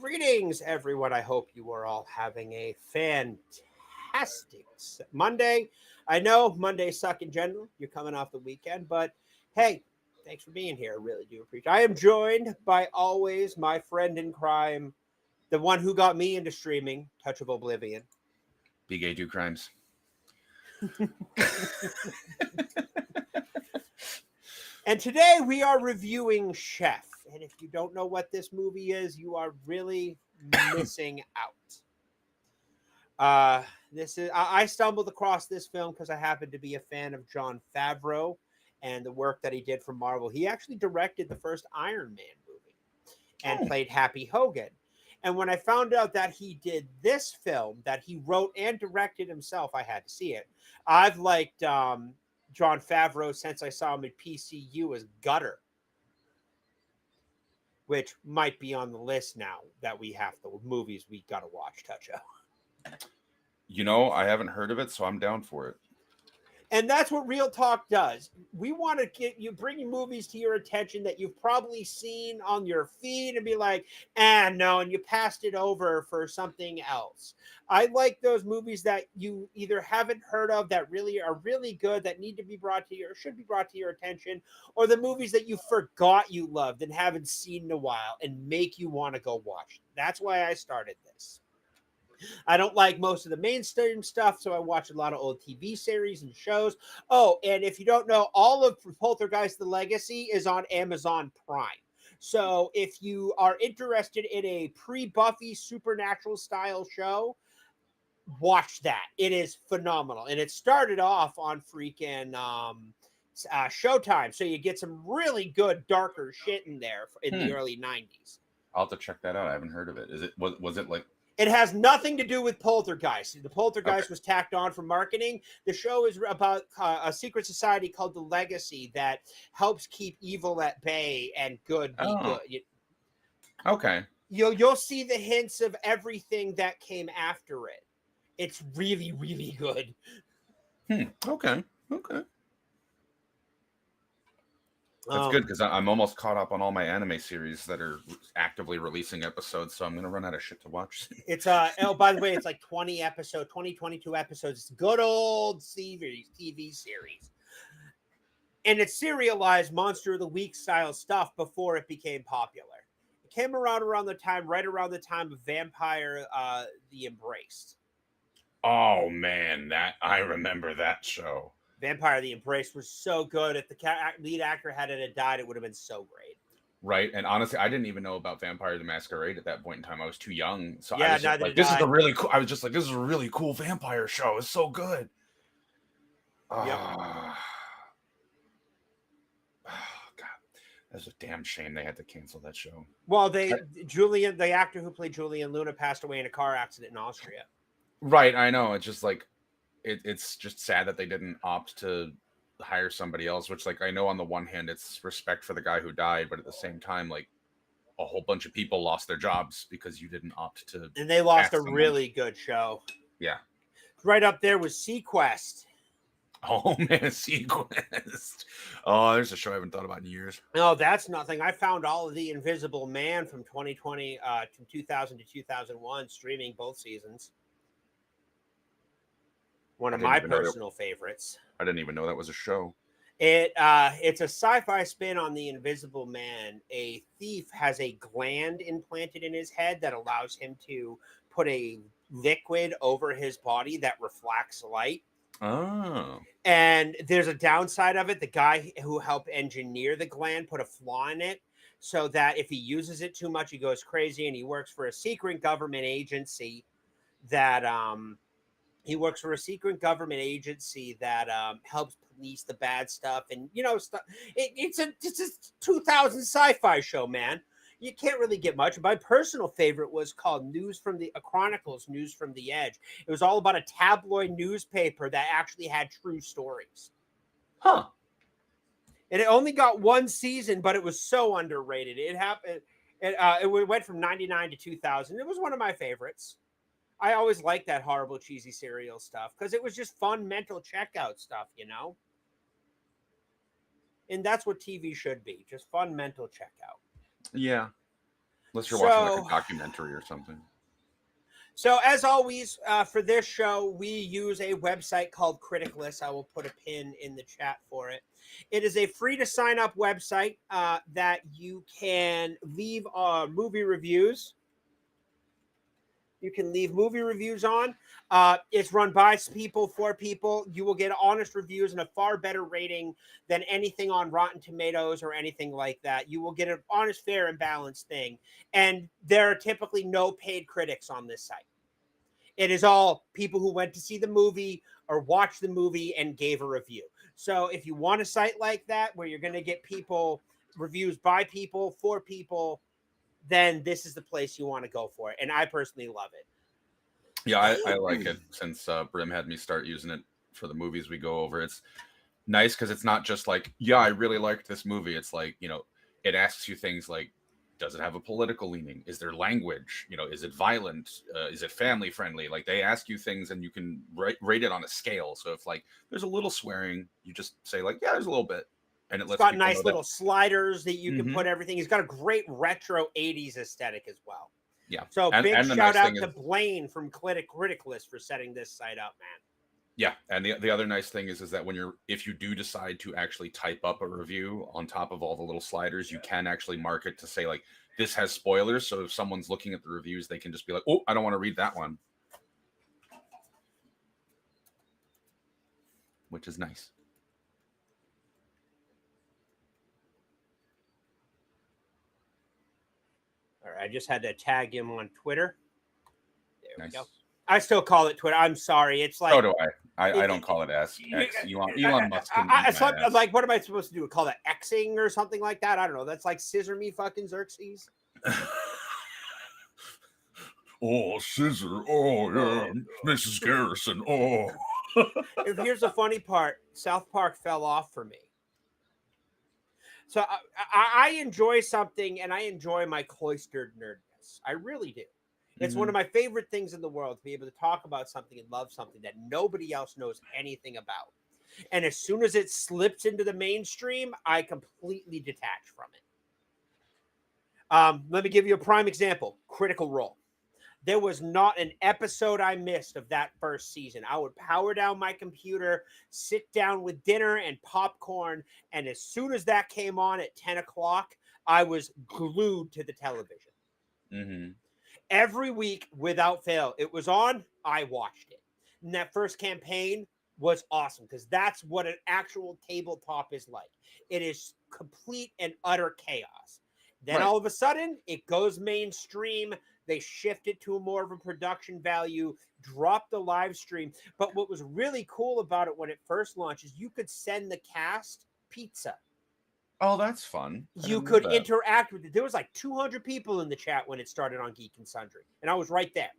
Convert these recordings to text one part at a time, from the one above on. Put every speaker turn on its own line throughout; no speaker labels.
Greetings, everyone. I hope you are all having a fantastic Monday. I know Mondays suck in general. You're coming off the weekend, but hey, thanks for being here. I really do appreciate it. I am joined by always my friend in crime, the one who got me into streaming, Touch of Oblivion.
Big A do crimes.
And today we are reviewing Chef. And if you don't know what this movie is, you are really missing out. I stumbled across this film because I happen to be a fan of Jon Favreau and the work that he did for Marvel. He actually directed the first Iron Man movie and played Happy Hogan. And when I found out that he did this film that he wrote and directed himself, I had to see it. I've liked Jon Favreau since I saw him at PCU as Gutter, which might be on the list now that we have the movies we got to watch, Toucho.
You know, I haven't heard of it, so I'm down for it.
And that's what Real Talk does. We want to get you bringing movies to your attention that you've probably seen on your feed and be like, no, and you passed it over for something else. I like those movies that you either haven't heard of that really are really good that need to be brought to your should be brought to your attention, or the movies that you forgot you loved and haven't seen in a while and make you want to go watch. That's why I started this. I don't like most of the mainstream stuff, so I watch a lot of old TV series and shows. Oh, and if you don't know, all of Poltergeist The Legacy is on Amazon Prime. So if you are interested in a pre-Buffy supernatural style show, watch that. It is phenomenal. And it started off on freaking Showtime. So you get some really good, darker shit in there in the early 90s.
I'll have to check that out. I haven't heard of it. Was it like...
It has nothing to do with Poltergeist. The Poltergeist was tacked on for marketing. The show is about a secret society called the Legacy that helps keep evil at bay and good be good.
Okay.
You'll see the hints of everything that came after it. It's really, really good.
Okay. That's good because I'm almost caught up on all my anime series that are actively releasing episodes, so I'm going to run out of shit to watch.
It's by the way, it's like 22 episodes. It's a good old TV series. And it's serialized Monster of the Week style stuff before it became popular. It came right around the time of Vampire the Embraced.
Oh man, I remember that show.
Vampire the Embrace was so good. If the lead actor hadn't died, it would have been so great.
Right, and honestly, I didn't even know about Vampire the Masquerade at that point in time. I was too young, so
yeah,
I was like, "This is a really cool." I was just like, "This is a really cool vampire show. It's so good."
Yep.
Oh God, that's a damn shame they had to cancel that show.
Well, the actor who played Julian Luna, passed away in a car accident in Austria.
Right, I know. It's just like it's just sad that they didn't opt to hire somebody else, which, like, I know on the one hand it's respect for the guy who died, but at the same time, like, a whole bunch of people lost their jobs because you didn't opt to.
And they lost a really good show.
Yeah.
Right up there with Sequest.
Oh man, Sequest. Oh, there's a show I haven't thought about in years.
No, that's nothing. I found all of The Invisible Man from 2020 from 2000 to 2001 streaming both seasons. One of my personal favorites.
I didn't even know that was a show.
It's a sci-fi spin on The Invisible Man. A thief has a gland implanted in his head that allows him to put a liquid over his body that reflects light.
Oh.
And there's a downside of it. The guy who helped engineer the gland put a flaw in it so that if he uses it too much, he goes crazy. And he works for a secret government agency that helps police the bad stuff. And, stuff. It's a 2000 sci-fi show, man. You can't really get much. My personal favorite was called Chronicles News from the Edge. It was all about a tabloid newspaper that actually had true stories.
Huh.
And it only got one season, but it was so underrated. It happened. It went from 99 to 2000. It was one of my favorites. I always liked that horrible, cheesy serial stuff because it was just fun mental checkout stuff, And that's what TV should be, just fun mental checkout.
Yeah. Unless you're watching like a
So,
documentary or something.
so as always, for this show, we use a website called Criticless. I will put a pin in the chat for it. It is a free to sign up website that you can leave movie reviews. You can leave movie reviews on. It's run by people for people. You will get honest reviews and a far better rating than anything on Rotten Tomatoes or anything like that. You will get an honest, fair, and balanced thing. And there are typically no paid critics on this site. It is all people who went to see the movie or watched the movie and gave a review. So if you want a site like that where you're going to get people reviews by people for people, then this is the place you want to go for it. And I personally love it.
Yeah, I like it since Brim had me start using it for the movies we go over. It's nice because it's not just like, yeah, I really liked this movie. It's like, it asks you things like, does it have a political leaning? Is there language? Is it violent? Is it family friendly? Like they ask you things and you can rate it on a scale. So if like there's a little swearing, you just say like, yeah, there's a little bit. And it
It's
lets
got
people know
nice
that.
little sliders that you can
Mhm.
put everything. He's got a great retro 80s aesthetic as well.
Yeah.
So big
And the
shout
nice
out
thing
to
is,
Blaine from Criticless for setting this site up, man.
yeah, and the other nice thing is that if you do decide to actually type up a review on top of all the little sliders, you can actually mark it to say like this has spoilers. So if someone's looking at the reviews, they can just be like, oh, I don't want to read that one, which is nice.
All right, I just had to tag him on Twitter. There we
Nice.
go. I still call it Twitter. I'm sorry. It's like
So do I. I don't call it X. Elon Musk can eat my ass.
like, what am I supposed to do? Call that Xing or something like that? I don't know. That's like scissor me fucking Xerxes.
Oh, scissor. Oh, yeah. Mrs. Garrison. Oh.
Here's the funny part. South Park fell off for me. So I enjoy something, and I enjoy my cloistered nerdness. I really do. It's one of my favorite things in the world to be able to talk about something and love something that nobody else knows anything about. And as soon as it slips into the mainstream, I completely detach from it. Let me give you a prime example. Critical Role. There was not an episode I missed of that first season. I would power down my computer, sit down with dinner and popcorn, and as soon as that came on at 10 o'clock, I was glued to the television.
Mm-hmm.
Every week, without fail, it was on, I watched it. And that first campaign was awesome because that's what an actual tabletop is like. It is complete and utter chaos. Then
Right.
all of a sudden, it goes mainstream. They shift it to a more of a production value, drop the live stream. But what was really cool about it when it first launched is you could send the cast pizza.
Oh, that's fun. I
You
didn't know
could
that.
interact with it. There was like 200 people in the chat when it started on Geek and Sundry, and I was right there.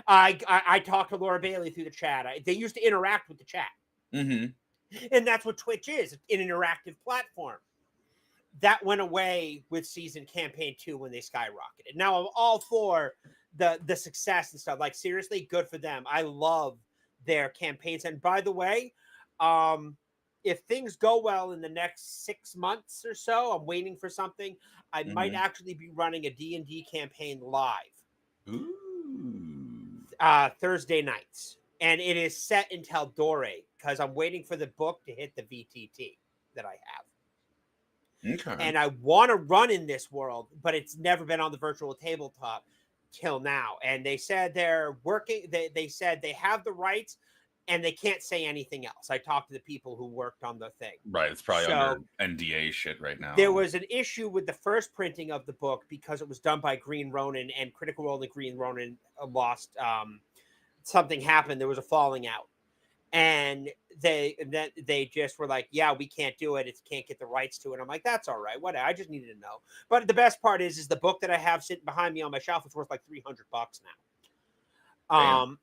I talked to Laura Bailey through the chat. They used to interact with the chat.
Mm-hmm.
And that's what Twitch is, an interactive platform. That went away with season campaign 2 when they skyrocketed. Now I'm all for the success and stuff. Like seriously, good for them. I love their campaigns. And by the way, if things go well in the next 6 months or so, I'm waiting for something. I might actually be running a D&D campaign live.
Ooh.
Thursday nights. And it is set in Taldore because I'm waiting for the book to hit the VTT that I have.
Okay.
And I want to run in this world, but it's never been on the virtual tabletop till now. And they said they're working. They said they have the rights and they can't say anything else. I talked to the people who worked on the thing.
Right. It's probably under NDA shit right now.
There was an issue with the first printing of the book because it was done by Green Ronin, and Critical Role and Green Ronin lost. Something happened. There was a falling out. And they just were like, yeah, we can't do it. It can't get the rights to it. I'm like, that's all right. Whatever. I just needed to know. But the best part is the book that I have sitting behind me on my shelf is worth like $300 now.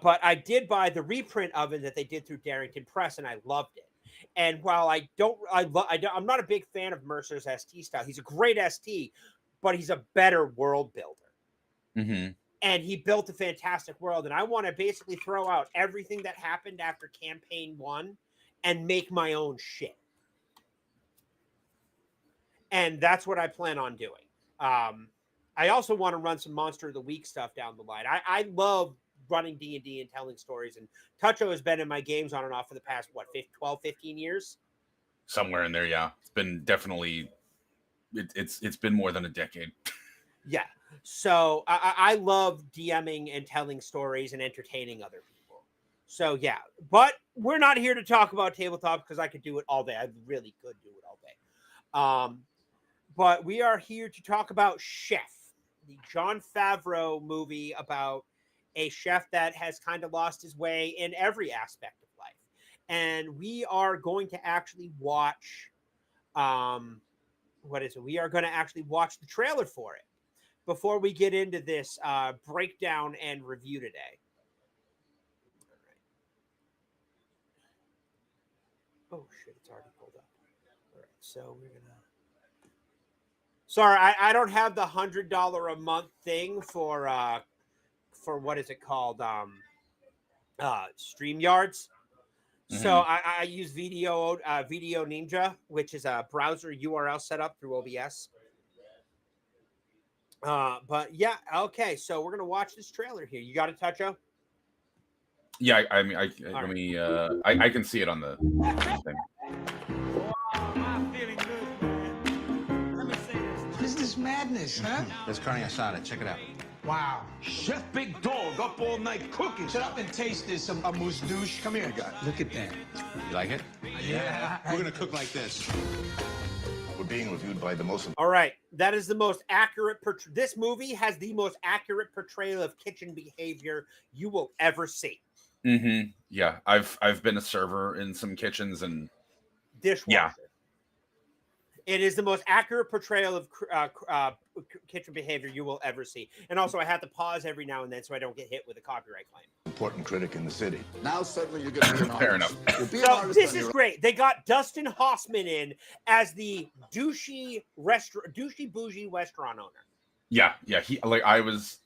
But I did buy the reprint of it that they did through Darrington Press, and I loved it. And while I'm not a big fan of Mercer's ST style. He's a great ST, but he's a better world builder.
Mm-hmm.
And he built a fantastic world. And I want to basically throw out everything that happened after campaign 1 and make my own shit. And that's what I plan on doing. I also want to run some Monster of the Week stuff down the line. I love running D&D and telling stories, and Tucho has been in my games on and off for the past, 12, 15 years?
Somewhere in there, yeah. It's been definitely, it's been more than a decade.
Yeah. So I love DMing and telling stories and entertaining other people. So yeah, but we're not here to talk about tabletop because I could do it all day. I really could do it all day. But we are here to talk about Chef, the Jon Favreau movie about a chef that has kind of lost his way in every aspect of life. And we are going to actually watch, what is it? We are going to actually watch the trailer for it before we get into this breakdown and review today. All right. Oh shit, it's already pulled up. All right, so we're gonna. Sorry, I don't have the $100 a month thing for what is it called? StreamYards. So I use Video Ninja, which is a browser URL set up through OBS. But yeah, okay. So we're gonna watch this trailer here. You got it, Tucho?
Yeah, I mean,
All
let me. I can see it on the thing.
I'm feeling good, man. Let me say this.
What is this madness, huh?
There's carne asada. Check it out.
Wow.
Chef Big Dog up all night cooking.
Shut up and taste this, a mousse douche. Come here. Look at that.
You like it?
Yeah.
We're gonna cook like this.
We're being reviewed by the most.
All right, that is the most accurate. This movie has the most accurate portrayal of kitchen behavior you will ever see.
Yeah, I've been a server in some kitchens and
Dishwasher.
Yeah.
It is the most accurate portrayal of kitchen behavior you will ever see. And also, I have to pause every now and then so I don't get hit with a copyright claim.
Important critic in the city.
Now suddenly you're going to be an
Fair
artist.
enough.
You'll be an
So
artist
this
on
is
your
great. They got Dustin Hoffman in as the douchey bougie restaurant owner.
Yeah.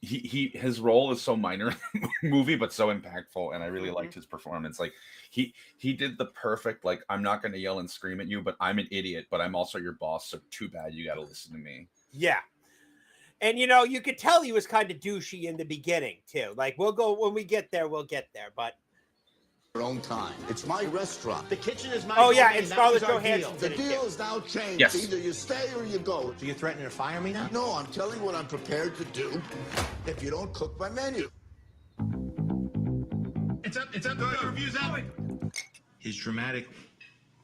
His role is so minor in the movie, but so impactful, and I really liked his performance. Like he did the perfect, like, I'm not gonna yell and scream at you, but I'm an idiot, but I'm also your boss, so too bad you gotta listen to me.
Yeah. And you could tell he was kind of douchey in the beginning too. Like, when we get there, but
own time. It's my restaurant.
The kitchen is my
yeah,
domain.
and
That
Scarlett
was our
Johansson.
The deal is now changed.
Yes.
Either you stay or you go.
So you're threatening to fire me now?
No, I'm telling you what I'm prepared to do if you don't cook my menu.
It's up. The review's out. His dramatic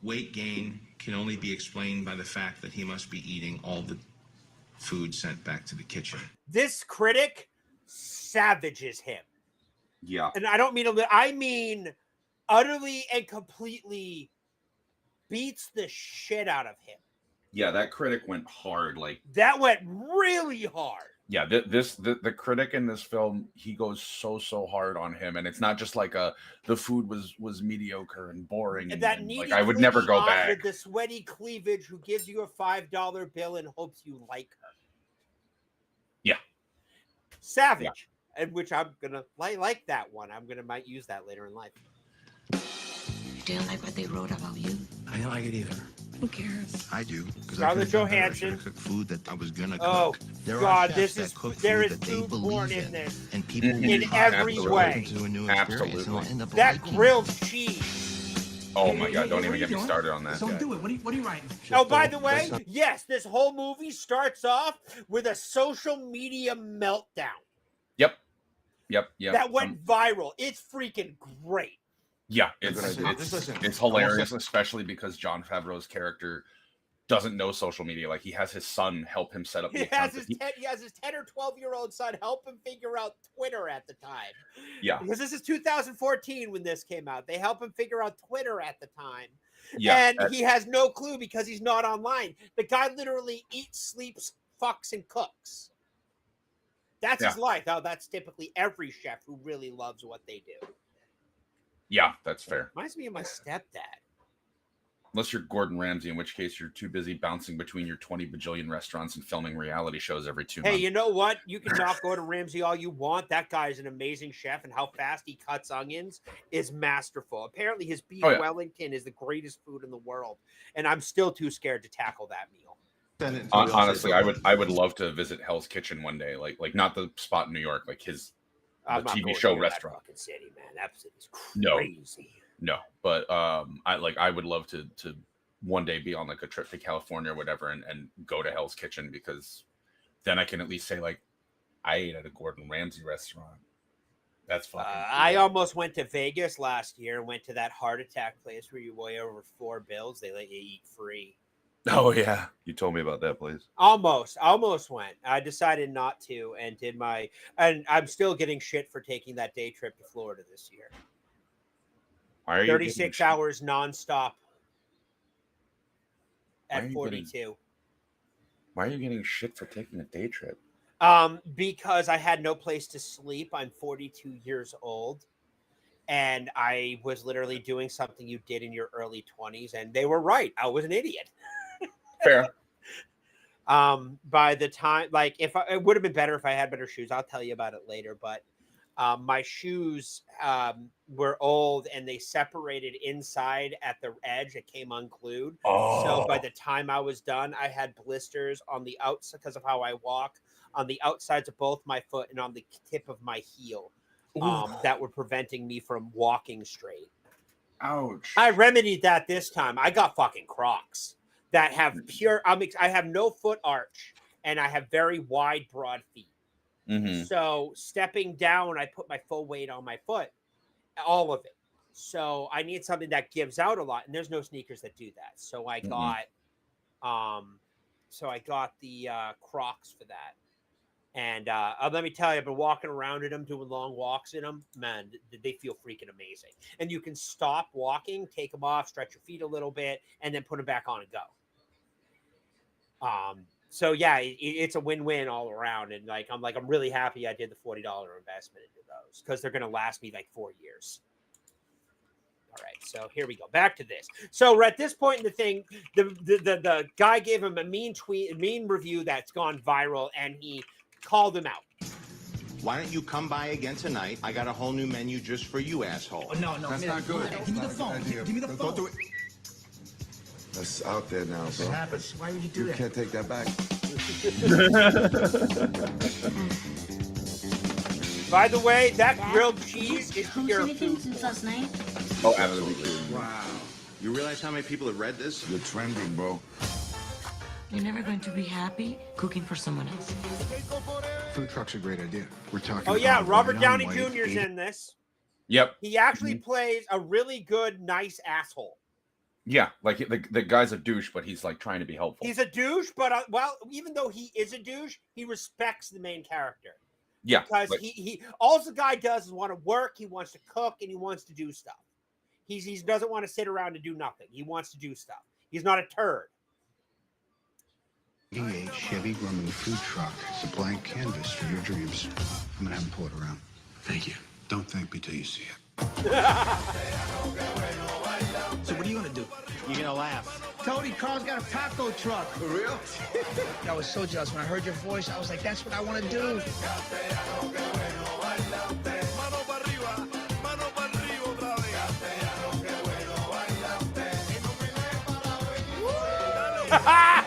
weight gain can only be explained by the fact that he must be eating all the food sent back to the kitchen.
This critic savages him.
Yeah.
And I don't mean I mean utterly and completely beats the shit out of him.
Yeah, that critic went hard. Like,
That went really hard.
yeah, the critic in this film, he goes so hard on him, and it's not just like the food was mediocre and boring,
And that
and
needy
like I would never go
aunt
back.
with the sweaty cleavage who gives you a $5 bill and hopes you like her.
Yeah.
Savage. And which I'm gonna like that one. Might use that later in life.
You didn't like what they wrote about you?
I don't like it either.
Who cares?
I do. Because
Scarlett Johansson.
cook food that I was gonna cook.
Oh
There are
God,
chefs
this
that
is
cook
there
food
is
that they
food
believe
porn in this.
and people
Mhm.
will
In every
Absolutely.
way.
to a new
Absolutely.
experience and will end up
That
liking it.
grilled cheese.
Oh my God, don't even get me started on that
So
guy.
do it. What are you writing?
Oh, by the way, yes, this whole movie starts off with a social media meltdown
Yep.
that went viral. It's freaking great.
Yeah,
Just listen.
it's hilarious, especially because Jon Favreau's character doesn't know social media. Like, he has his son help him set up the
He
account.
has his 10 or 12-year-old son help him figure out Twitter at the time.
Yeah.
Because this is 2014 when this came out. They help him figure out Twitter at the time.
Yeah,
And he has no clue because he's not online. The guy literally eats, sleeps, fucks, and cooks. That's his life. Now, that's typically every chef who really loves what they do.
yeah, that's fair.
Reminds me of my stepdad.
Unless you're Gordon Ramsay, in which case you're too busy bouncing between your 20 bajillion restaurants and filming reality shows every 2 months.
Hey, you know what? You can knock Gordon Ramsay all you want. That guy is an amazing chef, and how fast he cuts onions is masterful. Apparently, his beef Wellington is the greatest food in the world, and I'm still too scared to tackle that meal.
Send it. Somebody else
Honestly,
says
I would love to visit Hell's Kitchen one day. Like not the spot in New York, like the
I'm not
TV
going
show
near that
restaurant.
fucking city, man. That city's
No.
crazy.
No, but I would love to one day be on like a trip to California or whatever and go to Hell's Kitchen, because then I can at least say like I ate at a Gordon Ramsay restaurant. That's fucking cool.
I almost went to Vegas last year and went to that heart attack place where you weigh over 4 bills. They let you eat free.
Oh yeah, you told me about that place.
Almost went. I decided not to and and I'm still getting shit for taking that day trip to Florida this year.
Why are you
36 hours nonstop at 42.
Why are you getting shit for taking a day trip?
Because I had no place to sleep. I'm 42 years old, and I was literally doing something you did in your early 20s, and they were right. I was an idiot.
Fair.
By the time, like, it would have been better if I had better shoes. I'll tell you about it later, but my shoes were old and they separated inside at the edge. It came unglued. So by the time I was done, I had blisters on the outside because of how I walk, on the outsides of both my foot and on the tip of my heel, that were preventing me from walking straight.
Ouch.
I remedied that this time. I got fucking Crocs that have pure, I have no foot arch and I have very wide, broad feet.
Mm-hmm.
So stepping down, I put my full weight on my foot, all of it. So I need something that gives out a lot, and there's no sneakers that do that. So I got, the Crocs for that. And let me tell you, I've been walking around in them, doing long walks in them. Man, they feel freaking amazing. And you can stop walking, take them off, stretch your feet a little bit, and then put them back on and go. So yeah, it's a win-win all around, and I'm really happy I did the $40 investment into those because they're going to last me like 4 years. All right, so here we go. Back to this. So we're at this point in the thing. The guy gave him a mean review that's gone viral, and he called him out.
Why don't you come by again tonight? I got a whole new menu just for you, asshole.
Oh, no,
That's not good.
Give me the phone. Give me the phone.
Don't do it.
That's out there now, bro.
What happens? Why would you do
You
that?
can't take that back.
By the way, that grilled cheese is
Post
pure
anything
food.
since last night?
Oh, absolutely.
Wow. You realize how many people have read this?
You're trending, bro.
You're never going to be happy cooking for someone else.
Food truck's a great idea. We're talking.
Oh yeah,
about
Robert
young,
Downey
white,
Jr.'s in this.
Yep.
He actually plays a really good, nice asshole.
Yeah, like the guy's a douche, but he's like trying to be helpful.
He's a douche, but even though he is a douche, he respects the main character.
Yeah,
because he all the guy does is want to work, he wants to cook, and he wants to do stuff. He doesn't want to sit around and do nothing. He wants to do stuff. He's not a turd.
V8 Chevy running the food truck. It's a blank canvas for your dreams. I'm gonna have him pull it around. Thank you. Don't thank me till you see it. So what are you gonna do?
You're gonna laugh.
Tony, Carl's got a taco truck. For real? I was so jealous. When I heard your voice, I was like, that's what I want to do.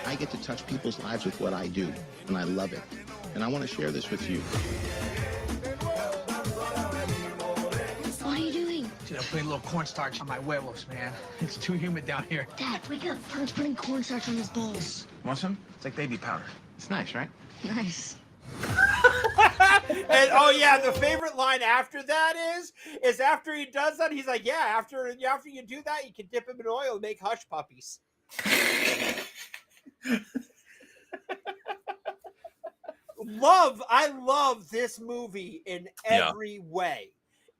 I get to touch people's lives with what I do, and I love it. And I want to share this with you.
What are you doing?
Dude, I'm putting a little cornstarch on my huevos, man. It's too humid down here.
Dad, wake up. Tony's putting cornstarch on his balls.
Want some? It's like baby powder.
It's nice, right?
Nice.
And oh yeah, the favorite line after that is after he does that, he's like, yeah, after you do that, you can dip him in oil and make hush puppies. I love this movie in every way.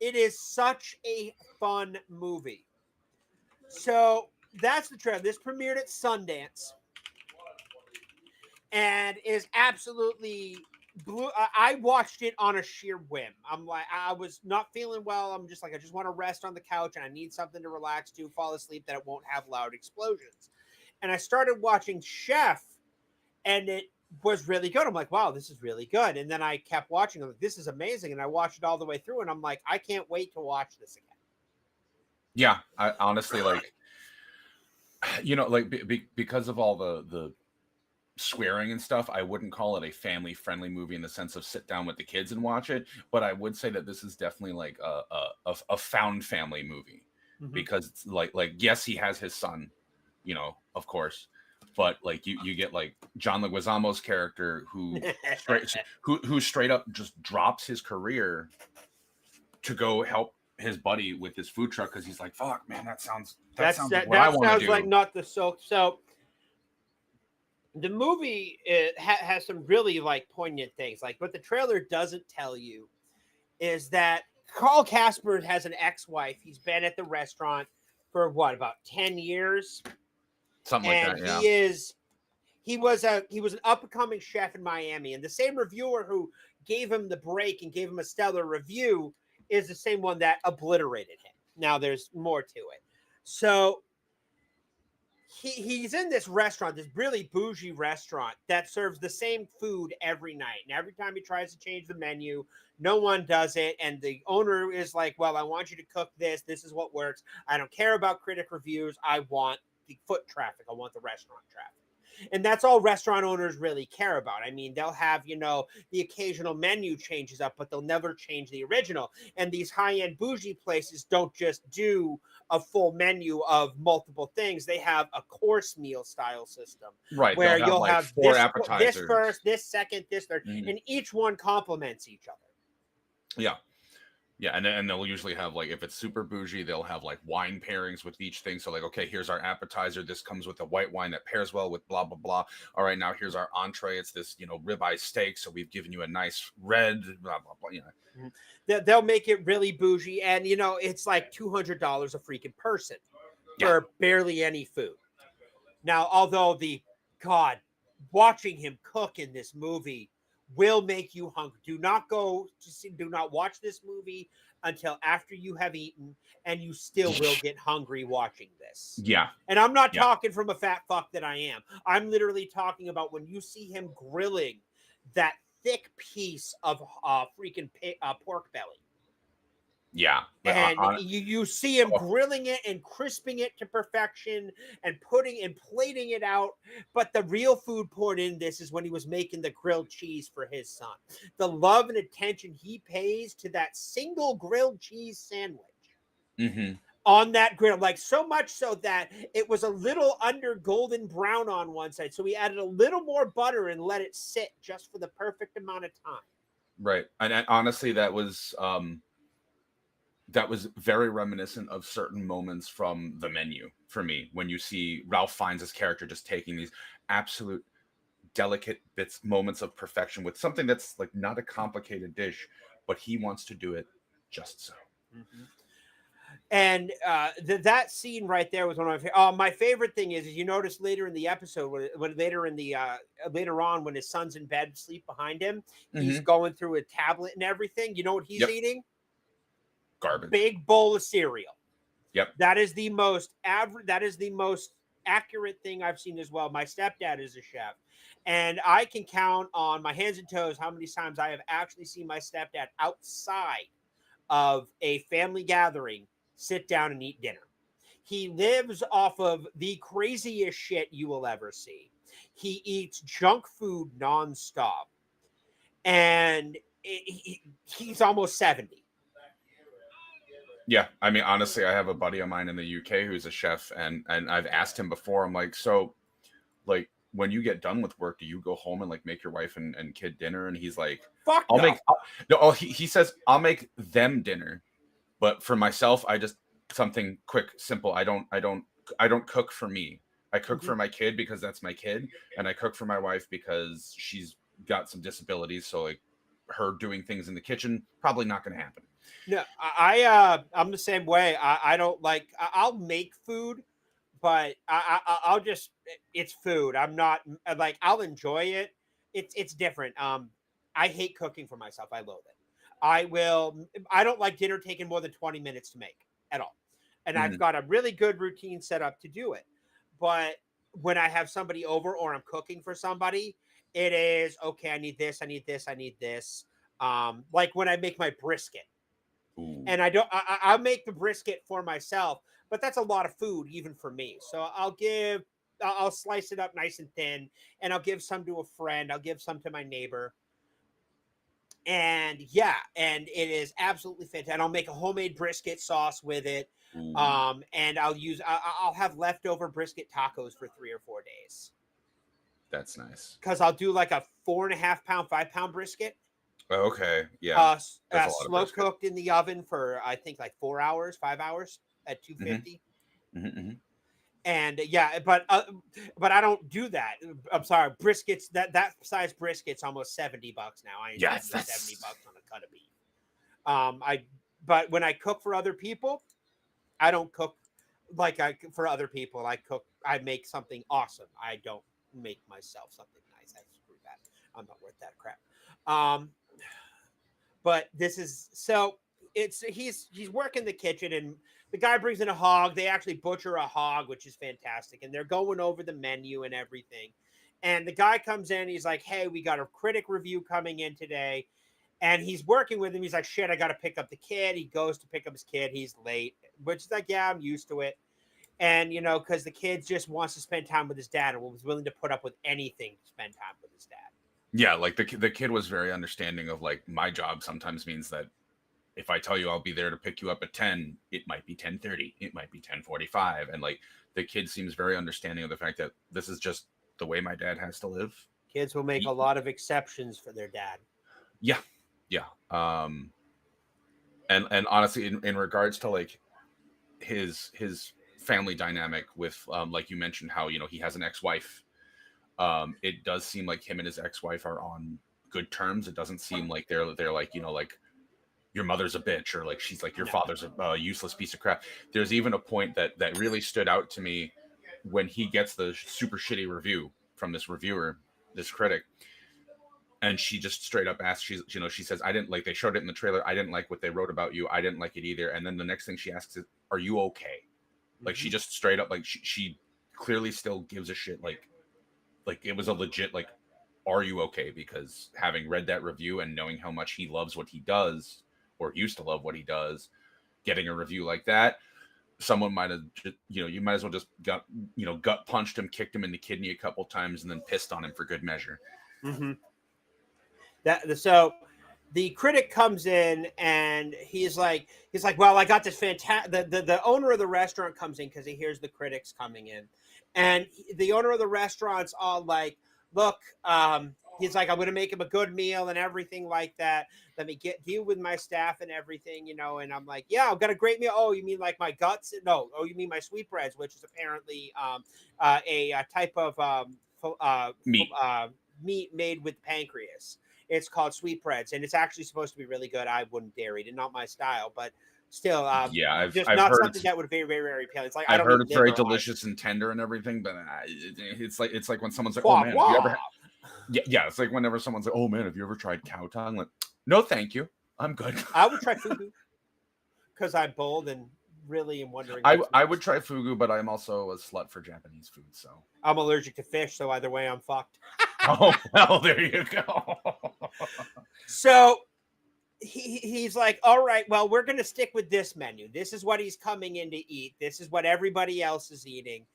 It is such a fun movie. So that's the trailer. This premiered at Sundance and is absolutely blue. I watched it on a sheer whim. I'm like, I was not feeling well. I'm just like, I just want to rest on the couch and I need something to relax to, fall asleep that it won't have loud explosions. And I started watching Chef, and it was really good. I'm like, wow, this is really good. And then I kept watching. I'm like, this is amazing. And I watched it all the way through, and I'm like, I can't wait to watch this again.
Yeah, I honestly, like, you know, like because of all the swearing and stuff, I wouldn't call it a family friendly movie in the sense of sit down with the kids and watch it. But I would say that this is definitely like a found family movie because it's like yes, he has his son, of course, but like you get like John Leguizamo's character who straight up just drops his career to go help his buddy with his food truck because he's like, fuck, man, that sounds like what I want to do.
Like not the so. The movie has some really like poignant things. Like what the trailer doesn't tell you is that Carl Casper has an ex-wife. He's been at the restaurant for what, about 10 years,
something like that. Yeah,
he was an up-and-coming chef in Miami, and the same reviewer who gave him the break and gave him a stellar review is the same one that obliterated him. Now there's more to it. So he's in this restaurant, this really bougie restaurant that serves the same food every night. And every time he tries to change the menu, no one does it. And the owner is like, well, I want you to cook this. This is what works. I don't care about critic reviews. I want the foot traffic. I want the restaurant traffic. And that's all restaurant owners really care about. I mean, they'll have, the occasional menu changes up, but they'll never change the original. And these high-end bougie places don't just do a full menu of multiple things. They have a course meal style system,
right?
Where you'll
like
have
four
this
appetizers,
first, this second, this third, and each one complements each other.
Yeah. Yeah, and they'll usually have like, if it's super bougie, they'll have like wine pairings with each thing. So like, okay, here's our appetizer. This comes with a white wine that pairs well with blah blah blah. All right, now here's our entree. It's this ribeye steak. So we've given you a nice red blah blah blah.
They'll make it really bougie, and it's like $200 a freaking person for barely any food. Now, although watching him cook in this movie will make you hungry. Do not watch this movie until after you have eaten, and you still will get hungry watching this.
Yeah.
And I'm not talking from a fat fuck that I am. I'm literally talking about when you see him grilling that thick piece of freaking pork belly.
Yeah.
And you see him grilling it and crisping it to perfection and putting and plating it out. But the real food poured in this is when he was making the grilled cheese for his son. The love and attention he pays to that single grilled cheese sandwich on that grill, like so much so that it was a little under golden brown on one side. So he added a little more butter and let it sit just for the perfect amount of time.
Right. And honestly, that was very reminiscent of certain moments from The Menu for me, when you see Ralph Fiennes' character just taking these absolute delicate moments of perfection with something that's like not a complicated dish, but he wants to do it just so.
And that scene right there was one of my favorite thing is you notice later in the episode when later on when his son's in bed asleep behind him, he's going through a tablet and everything. You know what he's eating?
Garbage.
Big bowl of cereal.
Yep.
That is the most accurate thing I've seen as well. My stepdad is a chef, and I can count on my hands and toes how many times I have actually seen my stepdad outside of a family gathering sit down and eat dinner. He lives off of the craziest shit you will ever see. He eats junk food nonstop, and he's almost 70.
Yeah, I mean, honestly, I have a buddy of mine in the UK who's a chef, and I've asked him before. I'm like, so, like, when you get done with work, do you go home and like make your wife and kid dinner? And he's like,
"Fuck,
he says I'll make them dinner, but for myself, I just something quick, simple. I don't cook for me. I cook for my kid because that's my kid, and I cook for my wife because she's got some disabilities. So like, her doing things in the kitchen probably not going to happen."
No, I'm the same way. I don't like. I'll make food, but I'll just it's food. I'm not like I'll enjoy it. It's different. I hate cooking for myself. I loathe it. I don't like dinner taking more than 20 minutes to make at all, and I've got a really good routine set up to do it. But when I have somebody over or I'm cooking for somebody, it is okay. I need this. I need this. I need this. Like when I make my brisket.
Ooh.
And I'll make the brisket for myself, but that's a lot of food even for me. So I'll I'll slice it up nice and thin, and I'll give some to a friend. I'll give some to my neighbor. And yeah, and it is absolutely fantastic. And I'll make a homemade brisket sauce with it.
Ooh,
And I'll have leftover brisket tacos for 3 or 4 days.
that's nice.
Because I'll do like a 4.5 pound, 5 pound brisket.
Okay, yeah, that's a lot of
Slow
brisket.
cooked in the oven for I think like 4 hours, 5 hours at 250.
Mm-hmm.
And yeah, but I don't do that. I'm sorry, briskets that size brisket's almost $70 now. I ain't
Yes,
spending
that's
$70 on a cut of beef. But when I cook for other people, I don't cook for other people. I make something awesome. I don't make myself something nice. I screw that. I'm not worth that crap. But this is so he's working the kitchen, and the guy brings in a hog. They actually butcher a hog, which is fantastic, and they're going over the menu and everything. And the guy comes in, he's like, hey, we got a critic review coming in today. And he's working with him. He's like, shit, I got to pick up the kid. He goes to pick up his kid. He's late, which is like, yeah, I'm used to it. And, because the kid just wants to spend time with his dad and was willing to put up with anything to spend time with his dad.
Yeah, like the kid was very understanding of like my job sometimes means that if I tell you I'll be there to pick you up at 10, it might be 10:30, it might be 10:45, and like the kid seems very understanding of the fact that this is just the way my dad has to live.
Kids will make a lot of exceptions for their dad.
Yeah. And honestly, in regards to like his family dynamic with like you mentioned how he has an ex-wife, it does seem like him and his ex-wife are on good terms. It doesn't seem like they're like like your mother's a bitch, or like she's like your father's a useless piece of crap. There's even a point that really stood out to me when he gets the super shitty review from this reviewer, this critic, and she just straight up asks, she says, I didn't like, they showed it in the trailer, I didn't like what they wrote about you, I didn't like it either. And then the next thing she asks is, are you okay? Like she just straight up, like she clearly still gives a shit, like it was a legit like, are you okay? Because having read that review and knowing how much he loves what he does, or used to love what he does, getting a review like that, someone might have just, you might as well just gut punched him, kicked him in the kidney a couple times, and then pissed on him for good measure.
So the critic comes in and he's like, well, I got this fantastic. The owner of the restaurant comes in because he hears the critics coming in, and the owner of the restaurant's all like, look, he's like, I'm going to make him a good meal and everything like that. Let me deal with my staff and everything, and I'm like, yeah, I've got a great meal. Oh, you mean like my guts? No. Oh, you mean my sweetbreads, which is apparently a type of meat made with pancreas. It's called sweetbreads, and it's actually supposed to be really good. I wouldn't dare eat it, not my style, but still,
yeah, I've
not
heard
something that would be very, very, very appealing. It's like
I've heard it's very delicious and tender and everything, but it's like when someone's like, oh man, have you ever yeah, it's like whenever someone's like, oh man, have you ever tried cow tongue? Like, no, thank you, I'm good.
I would try fugu because I'm bold and really am wondering.
I would try fugu, but I'm also a slut for Japanese food, so
I'm allergic to fish, so either way, I'm fucked.
Oh well, there you go.
So he's like, all right, well, we're going to stick with this menu. This is what he's coming in to eat. This is what everybody else is eating,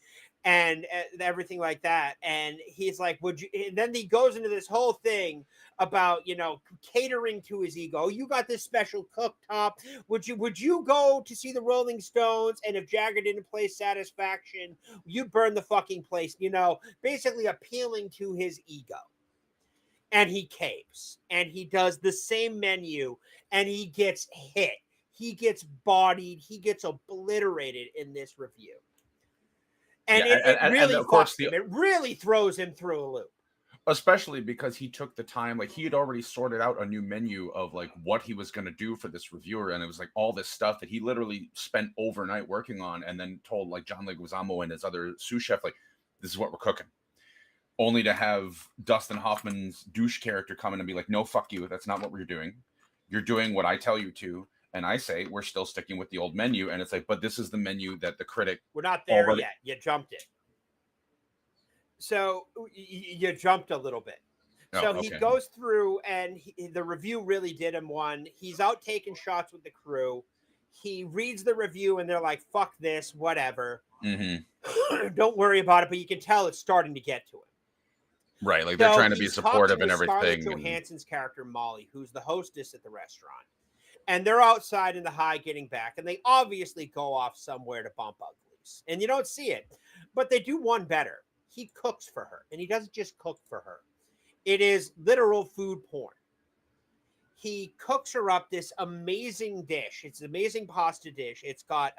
and everything like that. And he's like, would you? And then he goes into this whole thing about catering to his ego. You got this special cooktop. Would you go to see the Rolling Stones? And if Jagger didn't play Satisfaction, you'd burn the fucking place. Basically appealing to his ego. And he capes, and he does the same menu, and he gets hit. He gets bodied. He gets obliterated in this review. And it really fucks him. It really throws him through a loop.
Especially because he took the time, like he had already sorted out a new menu of like what he was going to do for this reviewer. And it was like all this stuff that he literally spent overnight working on, and then told like John Leguizamo and his other sous chef, like, this is what we're cooking. Only to have Dustin Hoffman's douche character come in and be like, no, fuck you. That's not what we're doing. You're doing what I tell you to. And I say, we're still sticking with the old menu. And it's like, but this is the menu that the critic.
We're not there yet. You jumped it. So you jumped a little bit. So he goes through, and the review really did him one. He's out taking shots with the crew. He reads the review and they're like, fuck this, whatever.
Mm-hmm.
Don't worry about it, but you can tell it's starting to get to him.
Right, like they're
So
trying to be
he's
supportive
talking
and
to Scarlett
everything. And
Johansson's character, Molly, who's the hostess at the restaurant. And they're outside in the high getting back, and they obviously go off somewhere to bump uglies. And you don't see it, but they do one better. He cooks for her, and he doesn't just cook for her. It is literal food porn. He cooks her up this amazing dish. It's an amazing pasta dish. It's got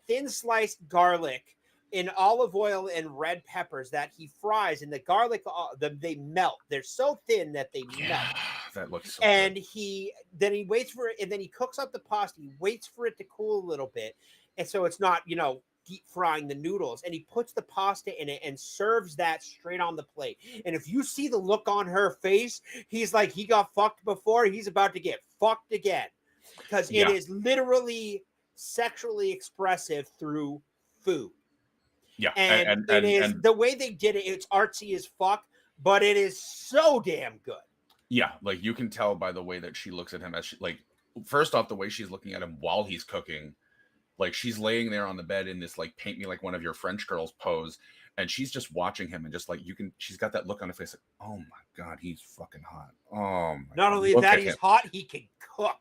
thin sliced garlic in olive oil and red peppers that he fries, and the garlic they melt. They're so thin that they melt.
that looks so
And
good.
he waits for it, and then he cooks up the pasta. He waits for it to cool a little bit, and so it's not deep frying the noodles. And he puts the pasta in it and serves that straight on the plate. And if you see the look on her face, he's like, he got fucked before, he's about to get fucked again, because it is literally sexually expressive through food.
Yeah,
And it is the way they did it. It's artsy as fuck, but it is so damn good.
Yeah, like you can tell by the way that she looks at him, as she, like, first off, the way she's looking at him while he's cooking, like she's laying there on the bed in this like paint me like one of your French girls pose, and she's just watching him, and just like she's got that look on her face, like, oh my god, he's fucking hot. Oh my
Not
god,
only
look
that,
at
he's
him.
hot, he can cook.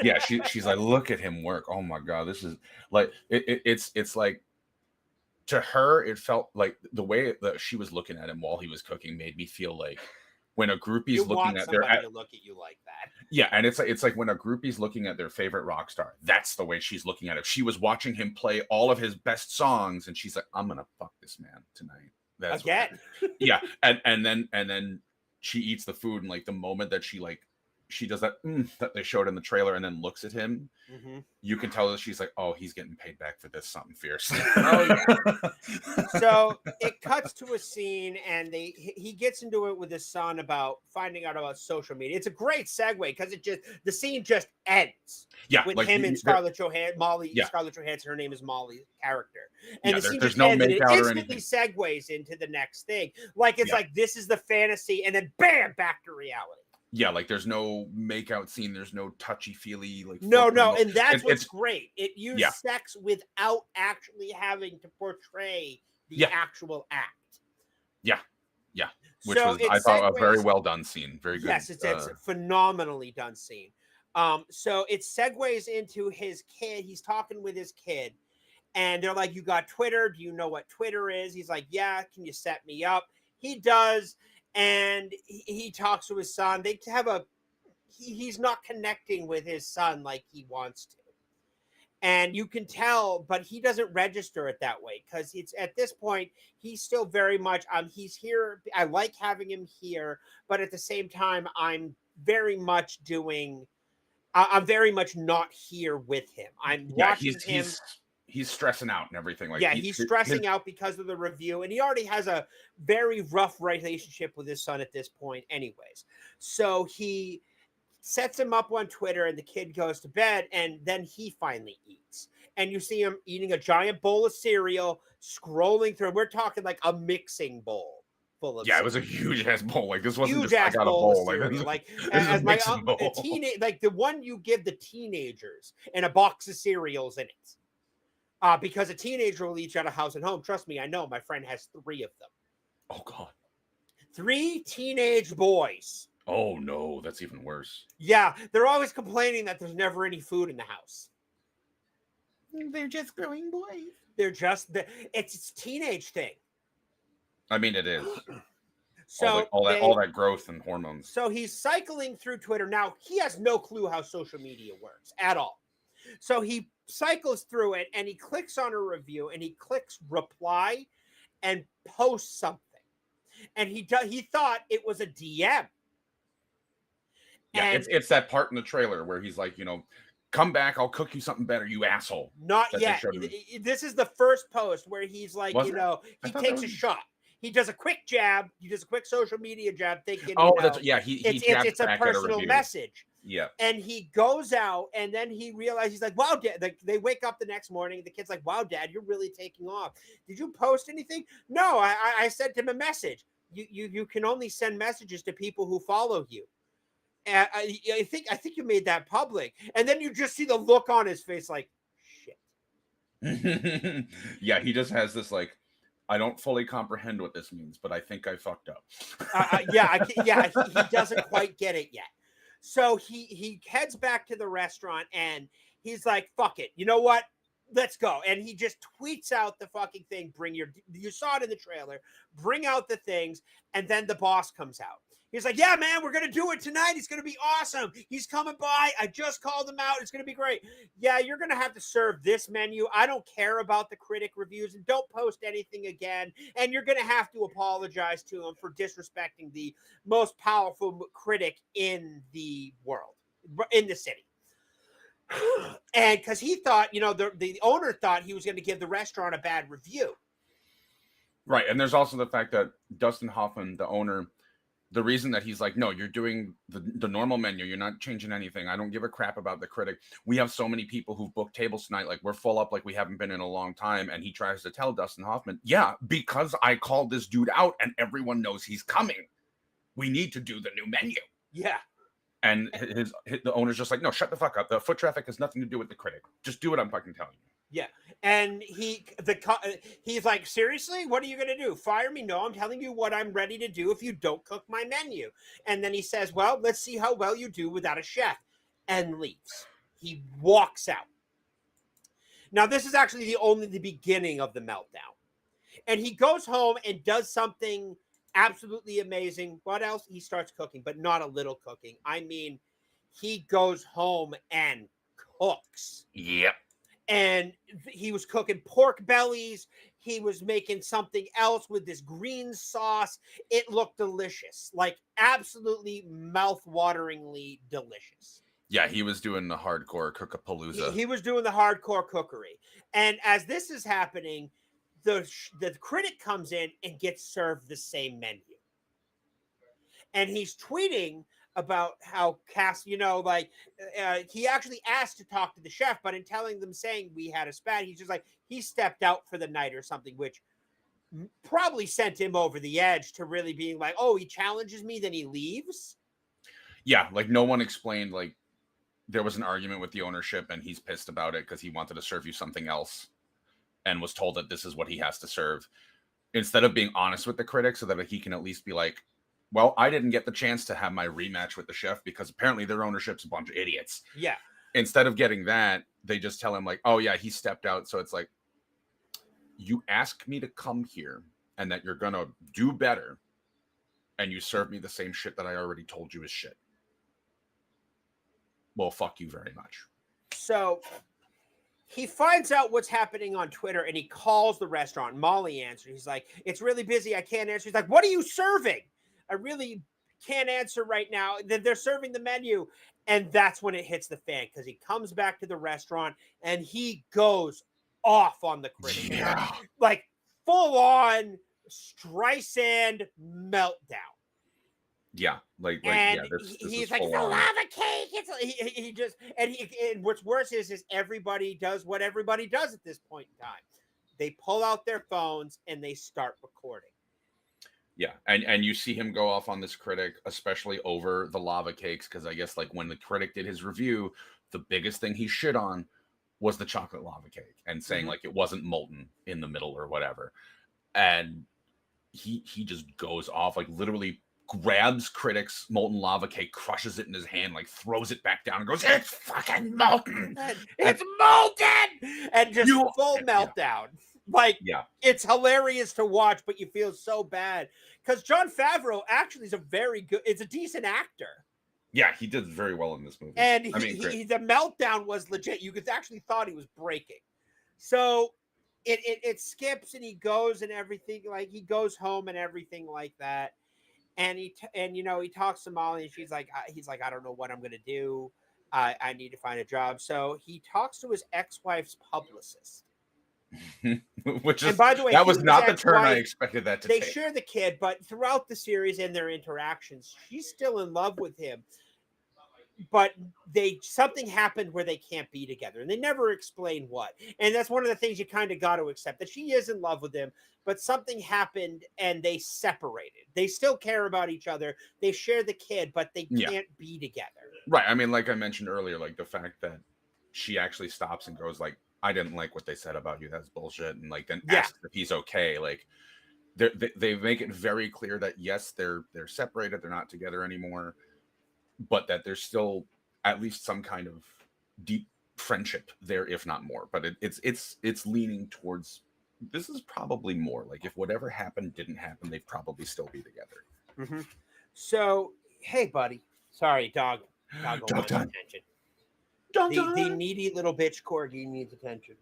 Yeah, she's like, look at him work. Oh my god, this is like it's like, to her, it felt like the way that she was looking at him while he was cooking made me feel like when a groupie's
You
looking
want
at
somebody to look at you like that.
yeah, and it's like when a groupie's looking at their favorite rock star, that's the way she's looking at it. She was watching him play all of his best songs, and she's like, I'm gonna fuck this man tonight. That's
Again.
yeah, and then she eats the food, and like the moment that she does that that they showed in the trailer, and then looks at him, you can tell that she's like, oh, he's getting paid back for this, something fierce.
Oh yeah. So it cuts to a scene, and he gets into it with his son about finding out about social media. It's a great segue because the scene just ends.
Yeah,
with
like
him and Scarlett Johansson, Molly.
Yeah.
Scarlett Johansson, her name is Molly's character, and the scene
there's
just
no
ends, and it
make out or
instantly
anything.
segues into the next thing. Like it's like this is the fantasy, and then bam, back to reality.
Yeah, like there's no makeout scene, there's no touchy-feely like
No, and that's what's
it's
great. It used sex without actually having to portray the actual act.
Yeah, which
So
was, I thought, a very well done scene. Very good.
Yes, it's a phenomenally done scene. So it segues into his kid. He's talking with his kid, and they're like, "You got Twitter? Do you know what Twitter is?" He's like, "Yeah, can you set me up?" He does. And he talks to his son. They have he's not connecting with his son like he wants to. And you can tell, but he doesn't register it that way because it's at this point, he's still very much, he's here. I like having him here, but at the same time, I'm very much not here with him. I'm watching him.
He's stressing out and everything. Like,
yeah, he's stressing out because of the review, and he already has a very rough relationship with his son at this point anyways. So he sets him up on Twitter, and the kid goes to bed, and then he finally eats. And you see him eating a giant bowl of cereal, scrolling through. We're talking like a mixing bowl full of cereal.
It was a huge ass bowl. Like, this wasn't
huge
just,
ass
I got a
bowl.
bowl.
Like as my like the one you give the teenagers and a box of cereals in it. Because a teenager will each at a house and home. Trust me, I know. My friend has 3 of them.
Oh, God.
3 teenage boys.
Oh, no. That's even worse.
Yeah, they're always complaining that there's never any food in the house.
They're just growing boys.
They're just... It's a teenage thing.
I mean, it is.
So
all that growth and hormones.
So he's cycling through Twitter. Now, he has no clue how social media works at all. So he cycles through it, and he clicks on a review, and he clicks reply and posts something. And he thought it was a DM.
Yeah, and it's that part in the trailer where he's like, come back, I'll cook you something better, you asshole.
Not yet. This is the first post where he's like, he takes a shot. He does a quick jab. He does a quick social media jab, thinking, it's a personal message.
Yeah.
And he goes out, and then he realizes, he's like, wow, Dad. They wake up the next morning. The kid's like, wow, Dad, you're really taking off. Did you post anything? No, I sent him a message. You can only send messages to people who follow you. I think you made that public. And then you just see the look on his face like,
Yeah, he just has this like, I don't fully comprehend what this means, but I think I fucked up.
He doesn't quite get it yet. So he heads back to the restaurant and he's like, "Fuck it, you know what? Let's go." And he just tweets out the fucking thing. You saw it in the trailer. Bring out the things, and then the boss comes out. He's like, "Yeah, man, we're gonna do it tonight. It's gonna be awesome. He's coming by. I just called him out. It's gonna be great. Yeah, you're gonna have to serve this menu. I don't care about the critic reviews, and don't post anything again. And you're gonna have to apologize to him for disrespecting the most powerful critic in the world, in the city." And because he thought, the owner thought he was going to give the restaurant a bad review.
Right, and there's also the fact that Dustin Hoffman, the owner, the reason that he's like, no, you're doing the normal menu. You're not changing anything. I don't give a crap about the critic. We have so many people who've booked tables tonight. Like, we're full up like we haven't been in a long time. And he tries to tell Dustin Hoffman, yeah, because I called this dude out and everyone knows he's coming. We need to do the new menu.
Yeah.
And the owner's just like, no, shut the fuck up. The foot traffic has nothing to do with the critic. Just do what I'm fucking telling you.
Yeah. And he's like, seriously, what are you going to do? Fire me? No, I'm telling you what I'm ready to do if you don't cook my menu. And then he says, well, let's see how well you do without a chef, and leaves. He walks out. Now, this is actually only the beginning of the meltdown. And he goes home and does something absolutely amazing. What else? He starts cooking, but not a little cooking. I mean, he goes home and cooks.
Yep.
And he was cooking pork bellies. He was making something else with this green sauce. It looked delicious, like absolutely mouth-wateringly delicious.
Yeah, he was doing the hardcore cookapalooza.
He was doing the hardcore cookery. And as this is happening, the critic comes in and gets served the same menu. And he's tweeting about how he actually asked to talk to the chef, but in telling them, saying we had a spat, he's just like, he stepped out for the night or something, which probably sent him over the edge to really being like, oh, he challenges me, then he leaves.
Yeah, like no one explained, like there was an argument with the ownership and he's pissed about it because he wanted to serve you something else and was told that this is what he has to serve. Instead of being honest with the critic so that he can at least be like, well, I didn't get the chance to have my rematch with the chef because apparently their ownership's a bunch of idiots.
Yeah.
Instead of getting that, they just tell him like, oh yeah, he stepped out. So it's like, you asked me to come here and that you're going to do better. And you serve me the same shit that I already told you is shit. Well, fuck you very much.
So he finds out what's happening on Twitter and he calls the restaurant. Molly answers. He's like, it's really busy. I can't answer. He's like, what are you serving? I really can't answer right now. They're serving the menu. And that's when it hits the fan because he comes back to the restaurant and he goes off on the critic.
Yeah.
Like full on Streisand meltdown.
Yeah,
he's like, it's a lava cake. And what's worse is everybody does what everybody does at this point in time. They pull out their phones and they start recording.
Yeah, and you see him go off on this critic, especially over the lava cakes, because I guess like when the critic did his review, the biggest thing he shit on was the chocolate lava cake and saying like it wasn't molten in the middle or whatever. And he just goes off, like literally grabs critic's molten lava cake, crushes it in his hand, like throws it back down and goes, it's fucking molten.
It's molten. And just full meltdown. Like, it's hilarious to watch, but you feel so bad because Jon Favreau actually is it's a decent actor.
Yeah, he did very well in this movie.
And the meltdown was legit. You could actually thought he was breaking. So it skips and he goes and everything, like he goes home and everything like that. And he talks to Molly and he's like, I don't know what I'm going to do. I need to find a job. So he talks to his ex-wife's publicist.
Which is,
and by the way,
that was not the turn I expected that to take.
They share the kid, but throughout the series and their interactions, she's still in love with him. But something happened where they can't be together, and they never explain what. And that's one of the things you kind of got to accept, that she is in love with him, but something happened and they separated. They still care about each other. They share the kid, but they can't be together.
Right. I mean, like I mentioned earlier, like the fact that she actually stops and goes like, I didn't like what they said about you. That's bullshit. And like then
Yeah.
asks if he's okay. Like they make it very clear that yes, they're separated, they're not together anymore, but that there's still at least some kind of deep friendship there, if not more. But it's leaning towards this is probably more like if whatever happened didn't happen, they'd probably still be together.
Mm-hmm. So, hey, buddy. Sorry, dog. Dog
Dog
wants
time.
attention.
Dog
The
time.
needy little bitch corgi needs attention.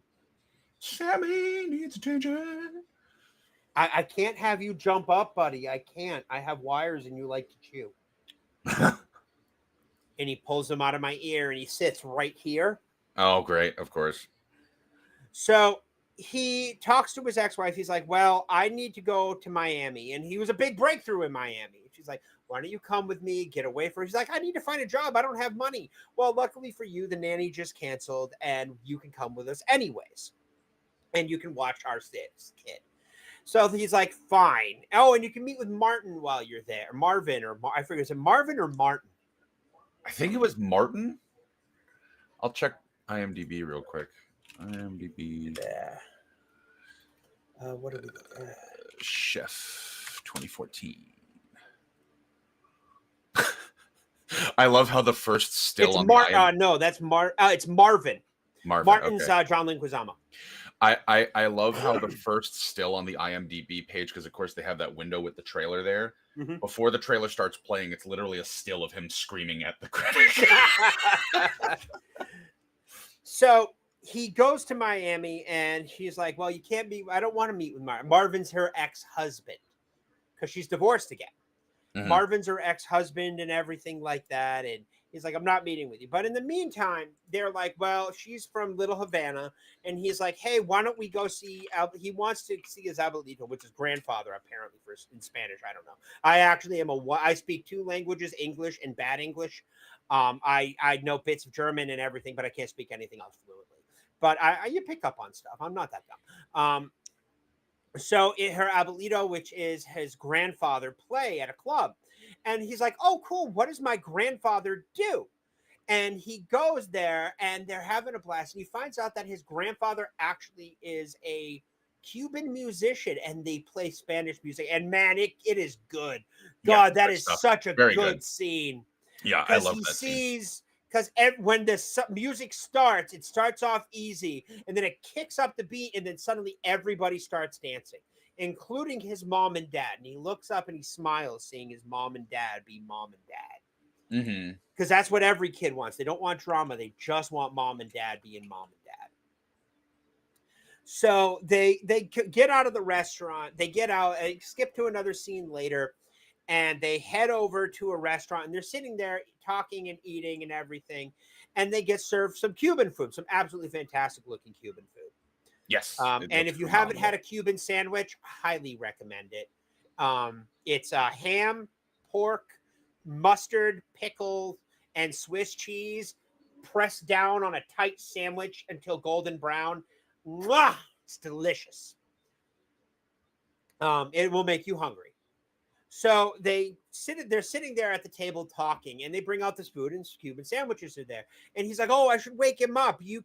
Sammy needs attention.
I can't have you jump up, buddy. I can't. I have wires and you like to chew. And he pulls them out of my ear and he sits right here.
Oh, great. Of course.
So he talks to his ex-wife. He's like, well, I need to go to Miami. And he was a big breakthrough in Miami. She's like, why don't you come with me? Get away from her. He's like, I need to find a job. I don't have money. Well, luckily for you, the nanny just canceled and you can come with us anyways. And you can watch our kid. So he's like, fine. Oh, and you can meet with Martin while you're there. Marvin or I forget. Is it Marvin or Martin?
I think it was Martin. I'll check IMDb real quick. IMDb.
Yeah. What are we?
Chef 2014. I love how the first still
It's
on
no, that's it's Marvin. Martin's
okay.
John Leguizamo.
I love how the first still on the IMDb page, because of course they have that window with the trailer there.
Mm-hmm.
Before the trailer starts playing, it's literally a still of him screaming at the critic.
So he goes to Miami and she's like, well, you can't be, I don't want to meet with Marvin. Marvin's her ex-husband because she's divorced again. Mm-hmm. Marvin's her ex-husband and everything like that. And he's like, I'm not meeting with you. But in the meantime, they're like, well, she's from Little Havana. And he's like, hey, why don't we go see, he wants to see his abuelito, which is grandfather, apparently, in Spanish. I don't know. I actually I speak 2 languages, English and bad English. I know bits of German and everything, but I can't speak anything else fluently. But you pick up on stuff. I'm not that dumb. So her abuelito, which is his grandfather, play at a club. And he's like, oh, cool. What does my grandfather do? And he goes there and they're having a blast. And he finds out that his grandfather actually is a Cuban musician and they play Spanish music. And man, it is good. God, that is such a good scene.
Yeah, I love that
scene. Because when the music starts, it starts off easy, and then it kicks up the beat, and then suddenly everybody starts dancing, including his mom and dad. And he looks up and he smiles, seeing his mom and dad be mom and dad.
Mm-hmm.
Because that's what every kid wants. They don't want drama. They just want mom and dad being mom and dad. So they get out of the restaurant. They get out, skip to another scene later, and they head over to a restaurant, and they're sitting there talking and eating and everything, and they get served some Cuban food, some absolutely fantastic looking Cuban food.
Yes.
And if you haven't had a Cuban sandwich, highly recommend it. It's ham, pork, mustard, pickle, and Swiss cheese pressed down on a tight sandwich until golden brown. Mwah! It's delicious. It will make you hungry. So they're sitting there at the table talking, and they bring out this food, and Cuban sandwiches are there. And he's like, oh, I should wake him up. He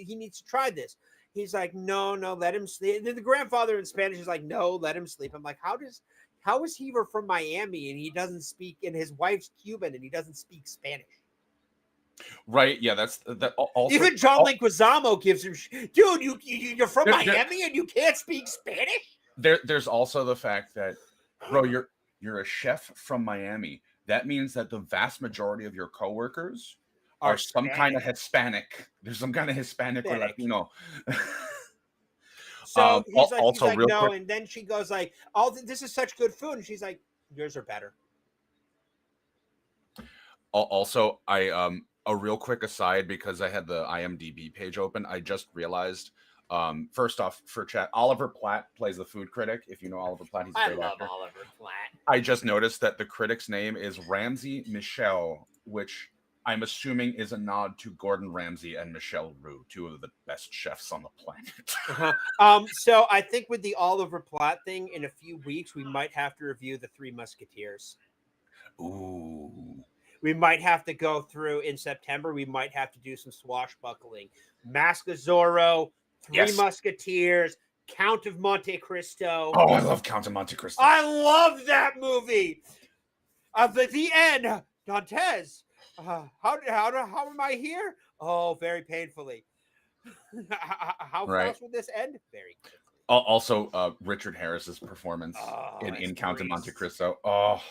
needs to try this. He's like, no, let him sleep. And the grandfather in Spanish is like, no, let him sleep. I'm like, how is he from Miami and he doesn't speak, and his wife's Cuban and he doesn't speak Spanish?
Right. Yeah, that's that. Also,
even John Leguizamo gives him, dude, you're from Miami and you can't speak Spanish?
There's also the fact that, bro, you're a chef from Miami. That means that the vast majority of your coworkers are some kind of Hispanic. There's some kind of Hispanic or Latino.
So he's like, no,
quick,
and then she goes like, this is such good food, and she's like, yours are better.
Also, a real quick aside, because I had the IMDb page open, I just realized. First off, for chat, Oliver Platt plays the food critic. If you know Oliver Platt, he's a great actor.
I love Oliver Platt.
I just noticed that the critic's name is Ramsey Michel, which I'm assuming is a nod to Gordon Ramsay and Michel Roux, 2 of the best chefs on the planet.
So I think with the Oliver Platt thing, in a few weeks, we might have to review the 3 Musketeers.
Ooh.
We might have to go through in September. We might have to do some swashbuckling Mask of Zorro, Three
Yes.
Musketeers, Count of Monte Cristo.
Oh, I love Count of Monte Cristo.
I love that movie. At the end, Dantes, how am I here? Oh, very painfully. How
Right.
fast will this end? Very quickly.
Also, Richard Harris's performance
Oh,
in
as
Count of Monte
Grease.
Cristo. Oh,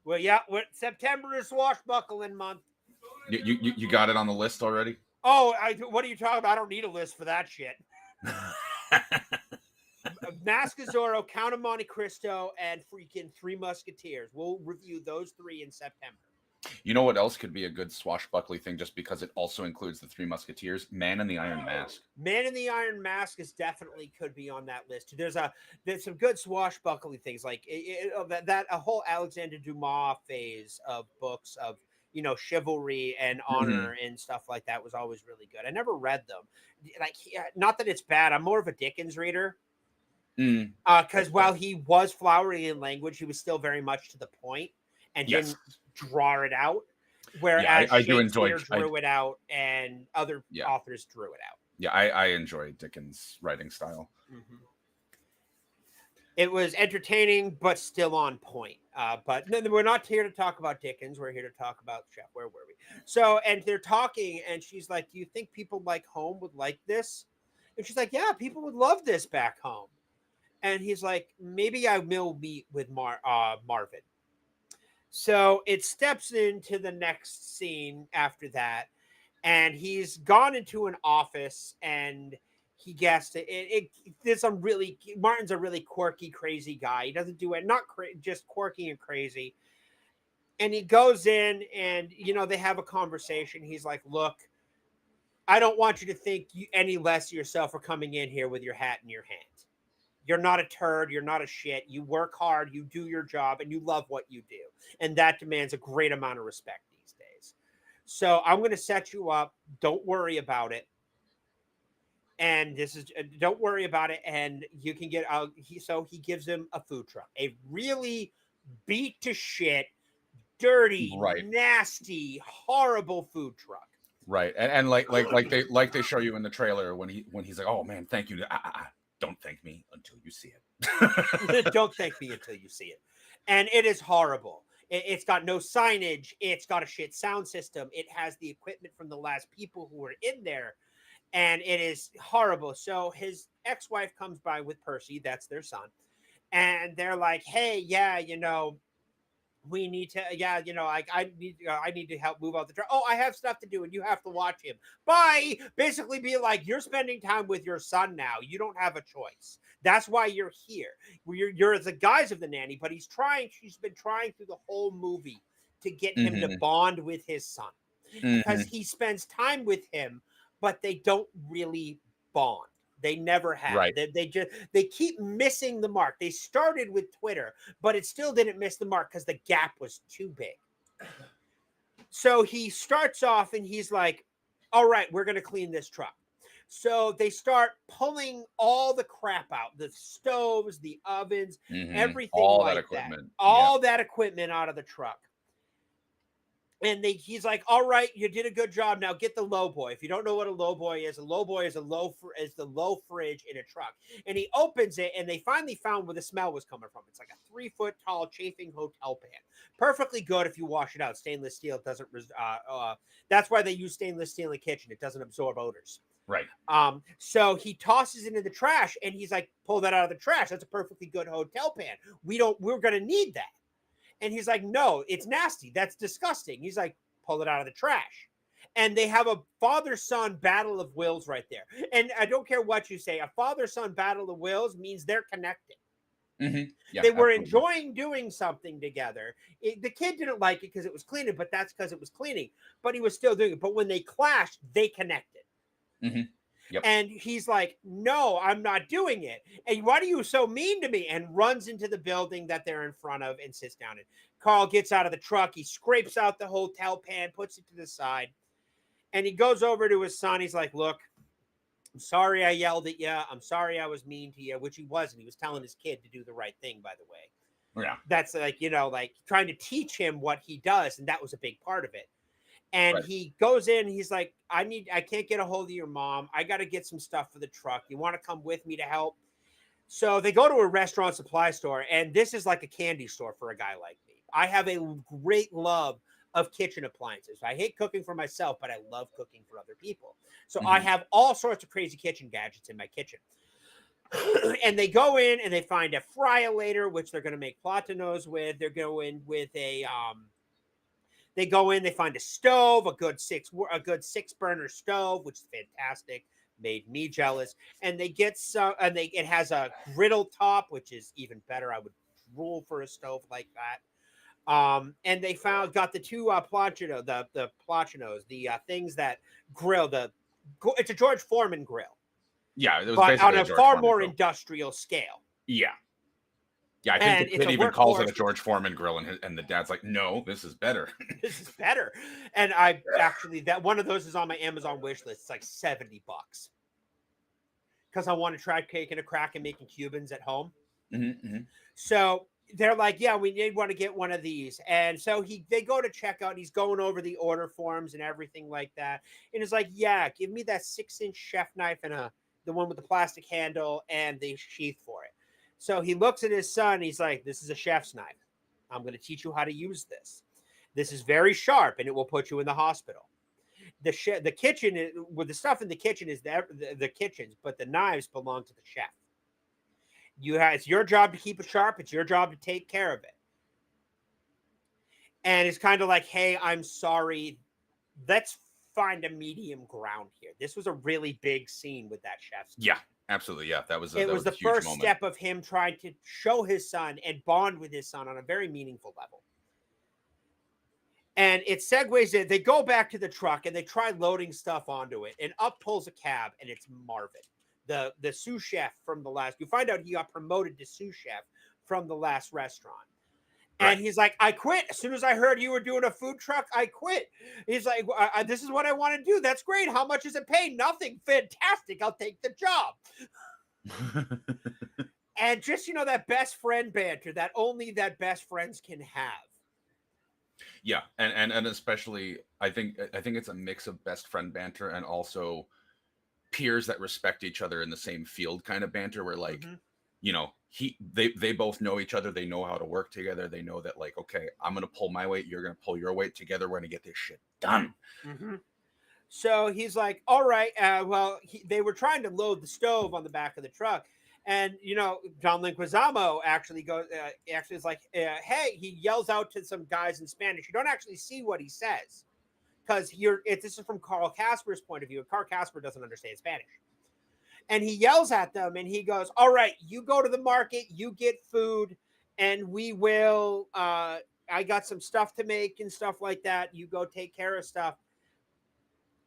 Well, yeah, September is swashbuckling month.
you got it on the list already?
Oh, what are you talking about? I don't need a list for that shit. Mask of Zorro, Count of Monte Cristo, and freaking Three Musketeers. We'll review those three in September.
You know what else could be a good swashbuckly thing just because it also includes the Three Musketeers? Man in the Iron Mask.
Man in the Iron Mask is definitely could be on that list. There's some good swashbuckly things like that a whole Alexander Dumas phase of books of chivalry and honor and stuff like that was always really good. I never read them, like not that it's bad. I'm more of a Dickens reader. Because while he was flowery in language, he was still very much to the point and didn't draw it out. Whereas
I do enjoy
Shakespeare drew it out and other authors drew it out.
Yeah, I enjoy Dickens' writing style.
Mm-hmm. It was entertaining, but still on point. But we're not here to talk about Dickens. We're here to talk about Chef. Where were we? So, and they're talking, and she's like, "Do you think people like home would like this?" And she's like, "Yeah, people would love this back home." And he's like, maybe I will meet with Marvin. So it steps into the next scene after that. And he's gone into an office and he guessed there's some really, Martin's a really quirky, crazy guy. He doesn't do it, not just quirky and crazy. And he goes in and, they have a conversation. He's like, look, I don't want you to think any less of yourself for coming in here with your hat in your hand. You're not a turd. You're not a shit. You work hard. You do your job and you love what you do. And that demands a great amount of respect these days. So I'm going to set you up. Don't worry about it. And don't worry about it. And you can get out. So he gives him a food truck, a really beat to shit, dirty, nasty, horrible food truck.
Right. And like they show you in the trailer when he's like, oh man, thank you. Don't thank me until you see
it. Don't thank me until you see it. And it is horrible. It's got no signage. It's got a shit sound system. It has the equipment from the last people who were in there. And it is horrible. So his ex-wife comes by with Percy. That's their son. And they're like, hey, yeah, we need to, I need to help move out the truck. Oh, I have stuff to do and you have to watch him. Bye. Basically be like, you're spending time with your son now. You don't have a choice. That's why you're here. You're the guise of the nanny, but she's been trying through the whole movie to get him to bond with his son because he spends time with him, but they don't really bond. They never have.
Right.
They keep missing the mark. They started with Twitter, but it still didn't miss the mark because the gap was too big. So he starts off and he's like, all right, we're going to clean this truck. So they start pulling all the crap out, the stoves, the ovens, everything
all
like
that equipment.
All that equipment out of the truck. And he's like, all right, you did a good job. Now get the low boy. If you don't know what a low boy is the low fridge in a truck. And he opens it and they finally found where the smell was coming from. It's like a 3-foot tall chafing hotel pan. Perfectly good if you wash it out. Stainless steel doesn't, that's why they use stainless steel in the kitchen. It doesn't absorb odors.
Right.
So he tosses it in the trash and he's like, pull that out of the trash. That's a perfectly good hotel pan. We're going to need that. And he's like, no, it's nasty. That's disgusting. He's like, pull it out of the trash. And they have a father-son battle of wills right there. And I don't care what you say. A father-son battle of wills means they're connected.
Yeah,
they were enjoying doing something together. The kid didn't like it because it was cleaning, but that's because it was cleaning. But he was still doing it. But when they clashed, they connected.
Yep.
And he's like, no, I'm not doing it. And why are you so mean to me? And runs into the building that they're in front of and sits down. And Carl gets out of the truck. He scrapes out the hotel pan, puts it to the side. And he goes over to his son. He's like, look, I'm sorry I yelled at you. I'm sorry I was mean to you, which he wasn't. He was telling his kid to do the right thing, by the way.
Yeah.
That's like, like trying to teach him what he does. And that was a big part of it. And
Right.
he goes in, he's like, I can't get a hold of your mom. I got to get some stuff for the truck. You want to come with me to help? So they go to a restaurant supply store, and this is like a candy store for a guy like me. I have a great love of kitchen appliances. I hate cooking for myself, but I love cooking for other people. So I have all sorts of crazy kitchen gadgets in my kitchen. And they go in and they find a fryolator, which they're going to make platanos with. They're going with a they go in, they find a stove, a good six burner stove, which is fantastic. Made me jealous. And they get some, and it has a griddle top, which is even better. I would drool for a stove like that. And they got the two plachino, the plachinos, the things that grill it's a George Foreman grill,
Yeah, it was
but on
basically a
a
George
far
Foreman
more
grill.
industrial scale.
Yeah. Yeah, I think
And
the
it's
kid
a
even calls it a
workhorse.
George Foreman grill, and the dad's like, "No, this is better."
This is better. And I actually, that one of those is on my Amazon wish list. It's like $70 because I want to try taking a crack and making Cubans at home. So they're like, yeah, we want to get one of these. And so they go to checkout, and he's going over the order forms and everything like that. And it's like, yeah, give me that 6-inch chef knife and the one with the plastic handle and the sheath for it. So he looks at his son. He's like, this is a chef's knife. I'm going to teach you how to use this. This is very sharp, and it will put you in the hospital. The kitchen with the stuff in the kitchen is the kitchen's, but the knives belong to the chef. It's your job to keep it sharp. It's your job to take care of it. And it's kind of like, hey, I'm sorry. Let's find a medium ground here. This was a really big scene with that chef's.
Yeah, absolutely. Yeah, that was
the
a huge
first
moment.
step of him trying to show his son and bond with his son on a very meaningful level. And it segues in. They go back to the truck and they try loading stuff onto it. And up pulls a cab, and it's Marvin, the sous chef from the last. You find out he got promoted to sous chef from the last restaurant. And he's like, I quit. As soon as I heard you were doing a food truck, I quit. He's like, this is what I want to do. That's great. How much is it paid? Nothing. Fantastic. I'll take the job. And just, that best friend banter that only best friends can have.
Yeah, and especially I think it's a mix of best friend banter and also peers that respect each other in the same field kind of banter, where like they both know each other, they know how to work together, they know that like, okay, I'm gonna pull my weight, you're gonna pull your weight, together we're gonna get this shit done.
So he's like, all right, they were trying to load the stove on the back of the truck. And, John Leguizamo actually goes, is like, hey, he yells out to some guys in Spanish. You don't actually see what he says because this is from Carl Casper's point of view. Carl Casper doesn't understand Spanish. And he yells at them and he goes, all right, you go to the market, you get food, and we will, I got some stuff to make and stuff like that. You go take care of stuff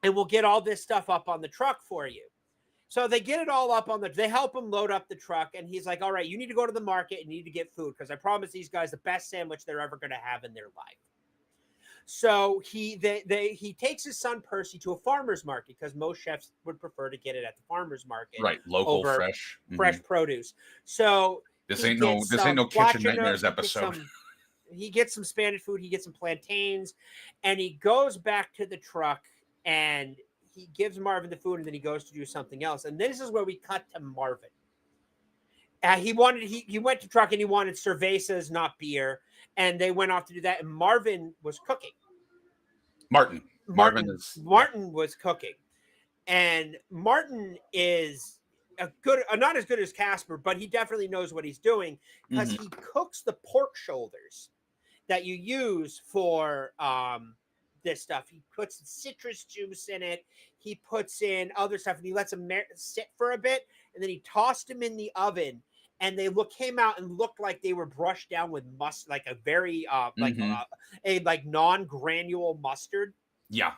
and we'll get all this stuff up on the truck for you. So they get it all up they help him load up the truck. And he's like, all right, you need to go to the market and you need to get food because I promise these guys the best sandwich they're ever going to have in their life. So he takes his son Percy to a farmer's market because most chefs would prefer to get it at the farmer's market.
Right. Local,
over
fresh
produce. So
this ain't no Kitchen Nightmares episode.
He gets some Spanish food. He gets some plantains and he goes back to the truck and he gives Marvin the food and then he goes to do something else. And this is where we cut to Marvin. He went to truck and he wanted cervezas, not beer. And they went off to do that. And Marvin was cooking. Martin was cooking. And Martin is not as good as Casper, but he definitely knows what he's doing because he cooks the pork shoulders that you use for this stuff. He puts citrus juice in it. He puts in other stuff and he lets them sit for a bit. And then he tossed them in the oven and they came out and looked like they were brushed down with mustard, like a very, non-granule mustard.
Yeah.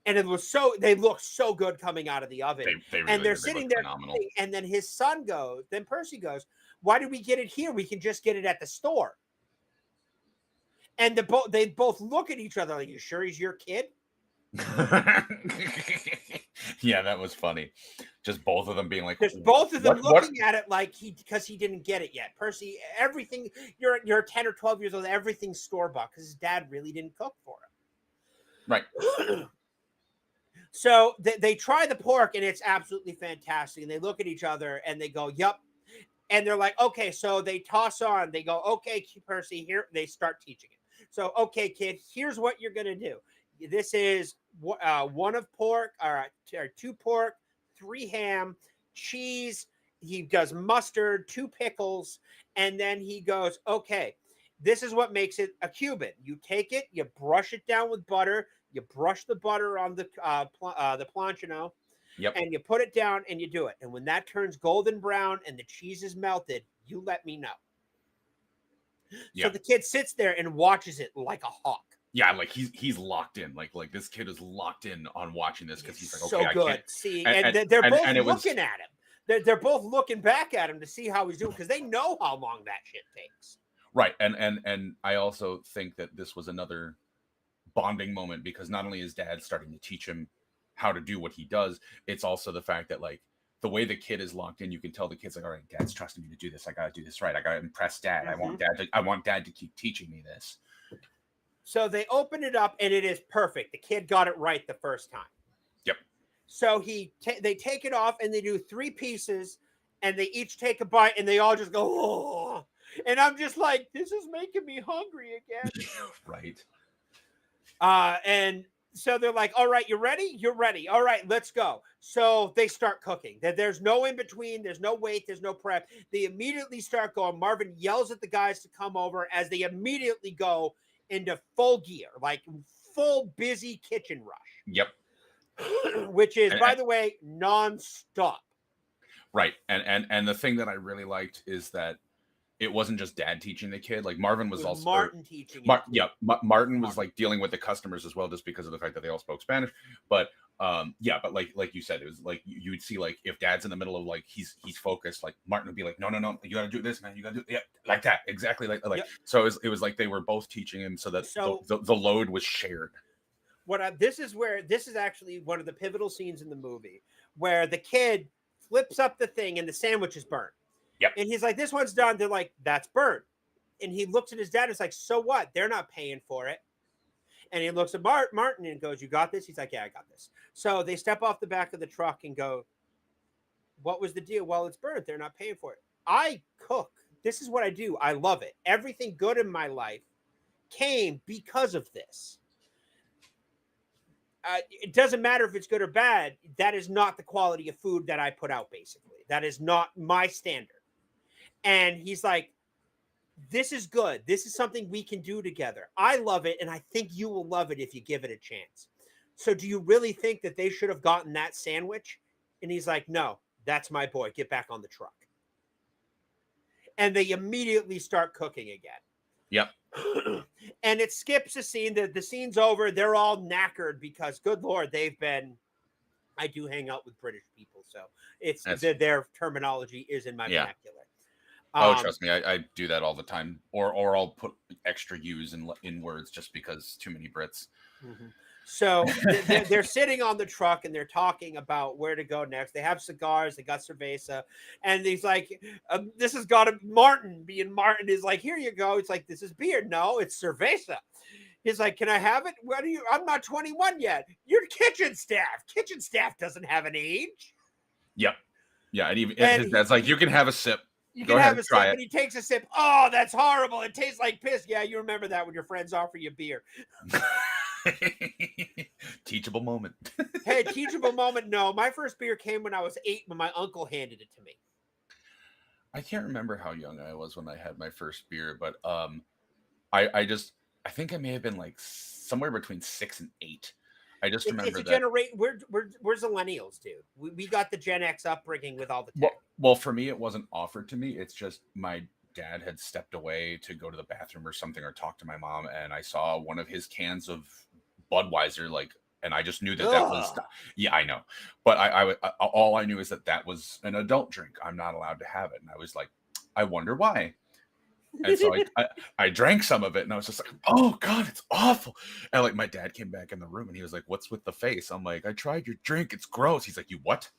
And they look so good coming out of the oven.
They really
and they're sitting there.
Phenomenal.
And then his son then Percy goes, why did we get it here? We can just get it at the store. And they both look at each other like, you sure he's your kid?
Yeah, that was funny. Just both of them being like,
just both of them looking at it like because he didn't get it yet. Percy, everything, you're 10 or 12 years old, everything's store-bought because his dad really didn't cook for him.
Right.
So they try the pork and it's absolutely fantastic. And they look at each other and they go, "Yup." And they're like, "Okay." So they toss on. They go, "Okay, Percy." Here they start teaching it. So, "Okay, kid, here's what you're gonna do. This is one of pork, or two pork, three ham, cheese." He does mustard, two pickles, and then he goes, "Okay, this is what makes it a Cuban. You take it, you brush it down with butter, you brush the butter on the planchino,
Yep.
and you put it down and you do it. And when that turns golden brown and the cheese is melted, you let me know."
Yeah.
So the kid sits there and watches it like a hawk.
Yeah, like he's locked in. Like this kid is locked in on watching this because he's like, okay,
So
I
good.
can't
See,
and
and they're both
and it was
looking at him. They're both looking back at him to see how he's doing because they know how long that shit takes.
right. And I also think that this was another bonding moment because not only is dad starting to teach him how to do what he does, it's also the fact that like the way the kid is locked in, you can tell the kid's like, all right, dad's trusting me to do this. I gotta do this right. I gotta impress dad. I want dad to keep teaching me this.
So they open it up and it is perfect. The kid got it right the first time.
Yep.
So they take it off and they do 3 pieces and they each take a bite and they all just go, "Oh." And I'm just like, this is making me hungry again.
Right.
And so they're like, "All right, you ready? You're ready. All right, let's go." So they start cooking. There's no in between. There's no wait. There's no prep. They immediately start going. Marvin yells at the guys to come over as they immediately go into full gear, like full busy kitchen rush.
Yep.
Which is, by the way, nonstop.
Right. And the thing that I really liked is that it wasn't just dad teaching the kid. Like Marvin was also
Martin teaching.
Martin was like dealing with the customers as well, just because of the fact that they all spoke Spanish. But but like you said, it was like you would see like if dad's in the middle of like he's focused, like Martin would be like, no, you gotta do this, man. You gotta do like that. Exactly like
Yep.
So it was like they were both teaching him so that the load was shared.
This is actually one of the pivotal scenes in the movie where the kid flips up the thing and the sandwich is burnt.
Yep.
And he's like, "This one's done." They're like, "That's burnt." And he looks at his dad and is like, "So what? They're not paying for it." And he looks at Martin and goes, "You got this?" He's like, "Yeah, I got this." So they step off the back of the truck and go, "What was the deal?" "Well, it's burnt. They're not paying for it." I cook. This is what I do. I love it. Everything good in my life came because of this. It doesn't matter if it's good or bad. That is not the quality of food that I put out, basically. That is not my standard. And he's like, "This is good. This is something we can do together. I love it, and I think you will love it if you give it a chance. So do you really think that they should have gotten that sandwich?" And he's like, "No, that's my boy. Get back on the truck." And they immediately start cooking again.
Yep.
And it skips a scene. The scene's over. They're all knackered because, good Lord, I do hang out with British people, so their terminology is in my vernacular.
Trust me, I do that all the time. Or I'll put extra U's in words just because too many Brits.
Mm-hmm. So they're sitting on the truck and they're talking about where to go next. They have cigars, they got cerveza, and he's like, "This has got to." Martin is like, "Here you go." It's like, "This is beer." "No, it's cerveza." He's like, "Can I have it?" "What are you? I'm not 21 yet." "You're kitchen staff. Kitchen staff doesn't have an age."
Yep. Yeah, and his dad's like, "You can have a sip.
You
Go
can
ahead
have a
try
sip,"
it.
and he takes a sip. "Oh, that's horrible. It tastes like piss." "Yeah, you remember that when your friends offer you beer."
Teachable moment.
Hey, teachable moment. No, my first beer came when I was 8 when my uncle handed it to me.
I can't remember how young I was when I had my first beer, but I think I may have been like somewhere between 6 and 8. I just remember
it's a generation. We're millennials, dude. We got the Gen X upbringing with all the tech.
Well, for me, it wasn't offered to me. It's just my dad had stepped away to go to the bathroom or something or talk to my mom, and I saw one of his cans of Budweiser, and I just knew that was. Yeah, I know, but I all I knew is that was an adult drink. I'm not allowed to have it, and I was like, I wonder why. And so I drank some of it, and I was just like, "Oh God, it's awful!" And like my dad came back in the room, and he was like, "What's with the face?" I'm like, "I tried your drink; it's gross." He's like, "You what?"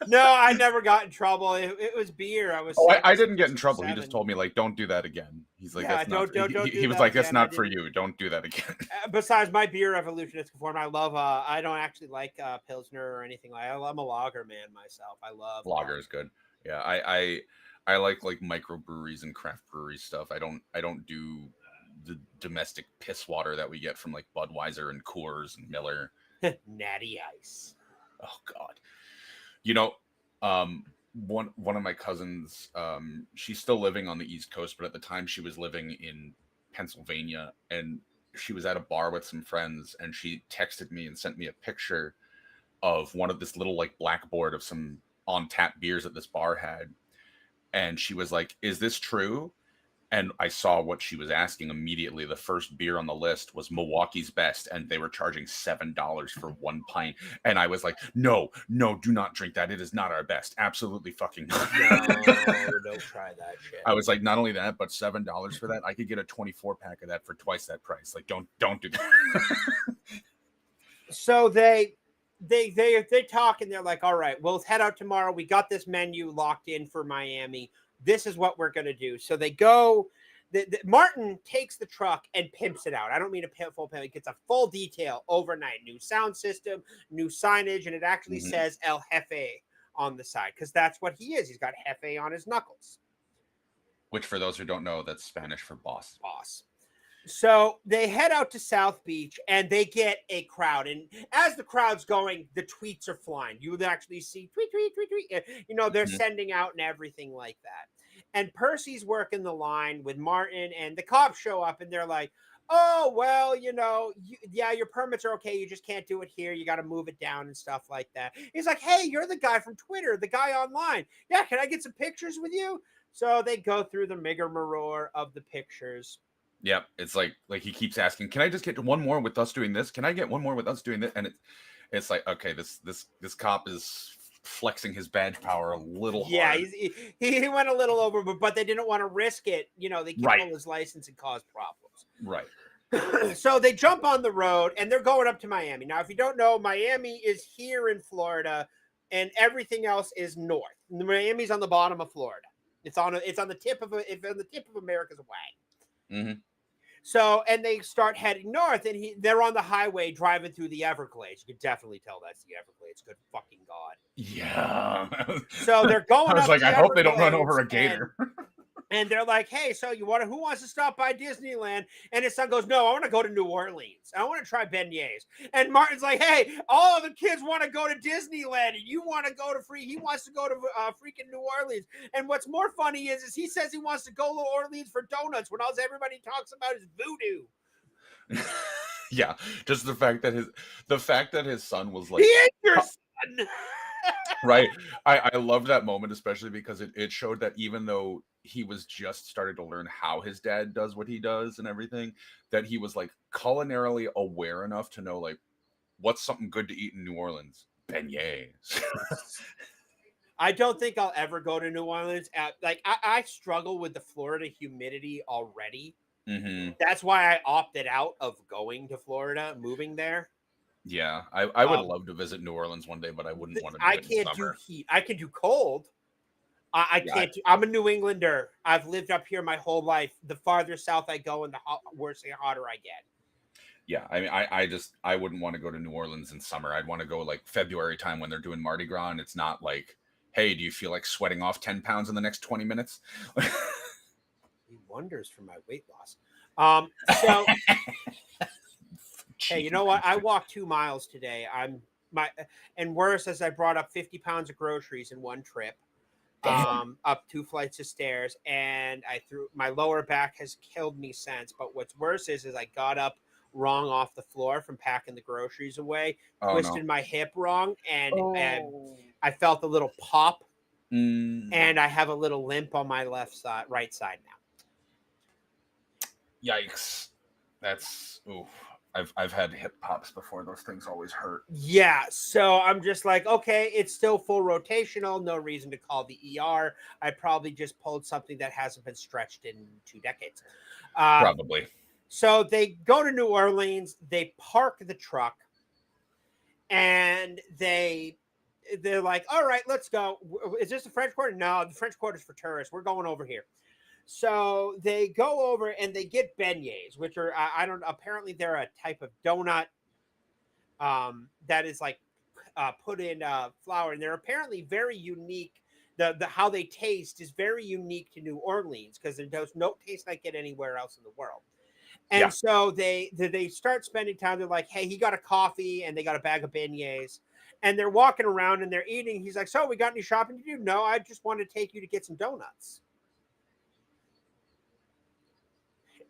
No, I never got in trouble. It was beer.
I didn't get in trouble. 7. He just told me like, "Don't do that again." He's like,
Yeah,
that's not.
don't do
He was
that
like, that's
again. I
not for
didn't.
you. Don't do that again.
Besides my beer evolution, it's conform. I love. I don't actually like pilsner or anything like. I'm a lager man myself. I love
Lager is good. Yeah, I like microbreweries and craft brewery stuff. I don't do the domestic piss water that we get from like Budweiser and Coors and Miller.
Natty Ice.
Oh God. You know, um, one of my cousins, she's still living on the East Coast, but at the time she was living in Pennsylvania, and she was at a bar with some friends, and she texted me and sent me a picture of one of this little like blackboard of some on tap beers that this bar had, and she was like, "Is this true?" And I saw what she was asking immediately. The first beer on the list was Milwaukee's Best, and they were charging $7 for 1 pint. And I was like, no, do not drink that. It is not our best. Absolutely fucking not.
No, don't try that shit.
I was like, not only that, but $7 for that. I could get a 24-pack of that for twice that price. Like, don't do that.
So they talk and they're like, all right, we'll head out tomorrow. We got this menu locked in for Miami. This is what we're gonna do. So they go. Martin takes the truck and pimps it out. I don't mean a full pimp. It gets a full detail overnight. New sound system, new signage, and it actually says El Jefe on the side because that's what he is. He's got Jefe on his knuckles.
Which, for those who don't know, that's Spanish for boss.
Boss. So they head out to South Beach and they get a crowd. And as the crowd's going, the tweets are flying. You would actually see tweet, tweet, tweet, tweet. You know, they're sending out and everything like that. And Percy's working the line with Martin, and the cops show up and they're like, oh, well, you know, yeah, your permits are okay. You just can't do it here. You got to move it down and stuff like that. He's like, hey, you're the guy from Twitter, the guy online. Yeah, can I get some pictures with you? So they go through the rigmarole of the pictures.
Yep, it's like he keeps asking, "Can I just get one more with us doing this? Can I get one more with us doing this?" And it's like, okay, this cop is flexing his badge power a little hard.
Yeah, he went a little over, but they didn't want to risk it. You know, they could pull his license and cause problems.
Right.
So they jump on the road and they're going up to Miami. Now, if you don't know, Miami is here in Florida, and everything else is north. Miami's on the bottom of Florida. It's on the tip of America's wag.
Mm-hmm.
So, and they start heading north, and they're on the highway driving through the Everglades. You can definitely tell that's the Everglades. Good fucking God.
Yeah.
So they're going.
I was
up
like,
the
I hope they don't run
Everglades,
over a gator.
And they're like, hey, so who wants to stop by Disneyland? And his son goes, no, I want to go to New Orleans. I want to try beignets. And Martin's like, hey, all of the kids want to go to Disneyland, and you want to go to he wants to go to freaking New Orleans. And what's more funny is he says he wants to go to New Orleans for donuts when all everybody talks about is voodoo.
Yeah, just the fact that his son was like,
he is your son.
Right. I love that moment, especially because it showed that even though he was just starting to learn how his dad does what he does and everything, that he was like culinarily aware enough to know like what's something good to eat in New Orleans. Beignets.
I don't think I'll ever go to New Orleans. I struggle with the Florida humidity already.
Mm-hmm.
That's why I opted out of going to Florida, moving there.
Yeah, I would love to visit New Orleans one day, but I wouldn't want to do it in summer.
Do heat. I can do cold. I can't do. I'm a New Englander. I've lived up here my whole life. The farther south I go, and the worse and hotter I get.
Yeah, I mean, I wouldn't want to go to New Orleans in summer. I'd want to go like February time when they're doing Mardi Gras, and it's not like, hey, do you feel like sweating off 10 pounds in the next 20 minutes?
Wonders for my weight loss. So, hey, you know what? I walked 2 miles today. And worse, as I brought up 50 pounds of groceries in one trip. Up 2 flights of stairs, and my lower back has killed me since. But what's worse is I got up wrong off the floor from packing the groceries away, twisted my hip wrong, and I felt a little pop, and I have a little limp on my right side now.
Yikes. That's oof. I've had hip pops before. Those things always hurt.
Yeah, so I'm just like, okay, it's still full rotational. No reason to call the ER. I probably just pulled something that hasn't been stretched in 2 decades.
Probably.
So they go to New Orleans. They park the truck, and they're like, all right, let's go. Is this the French Quarter? No, the French Quarter's for tourists. We're going over here. So they go over and they get beignets, which are I don't apparently they're a type of donut that is like put in flour, and they're apparently very unique. The how they taste is very unique to New Orleans because it does no taste like it anywhere else in the world. And so they start spending time. They're like, hey, he got a coffee and they got a bag of beignets. And they're walking around and they're eating. He's like, so we got any shopping to do? No, I just want to take you to get some donuts.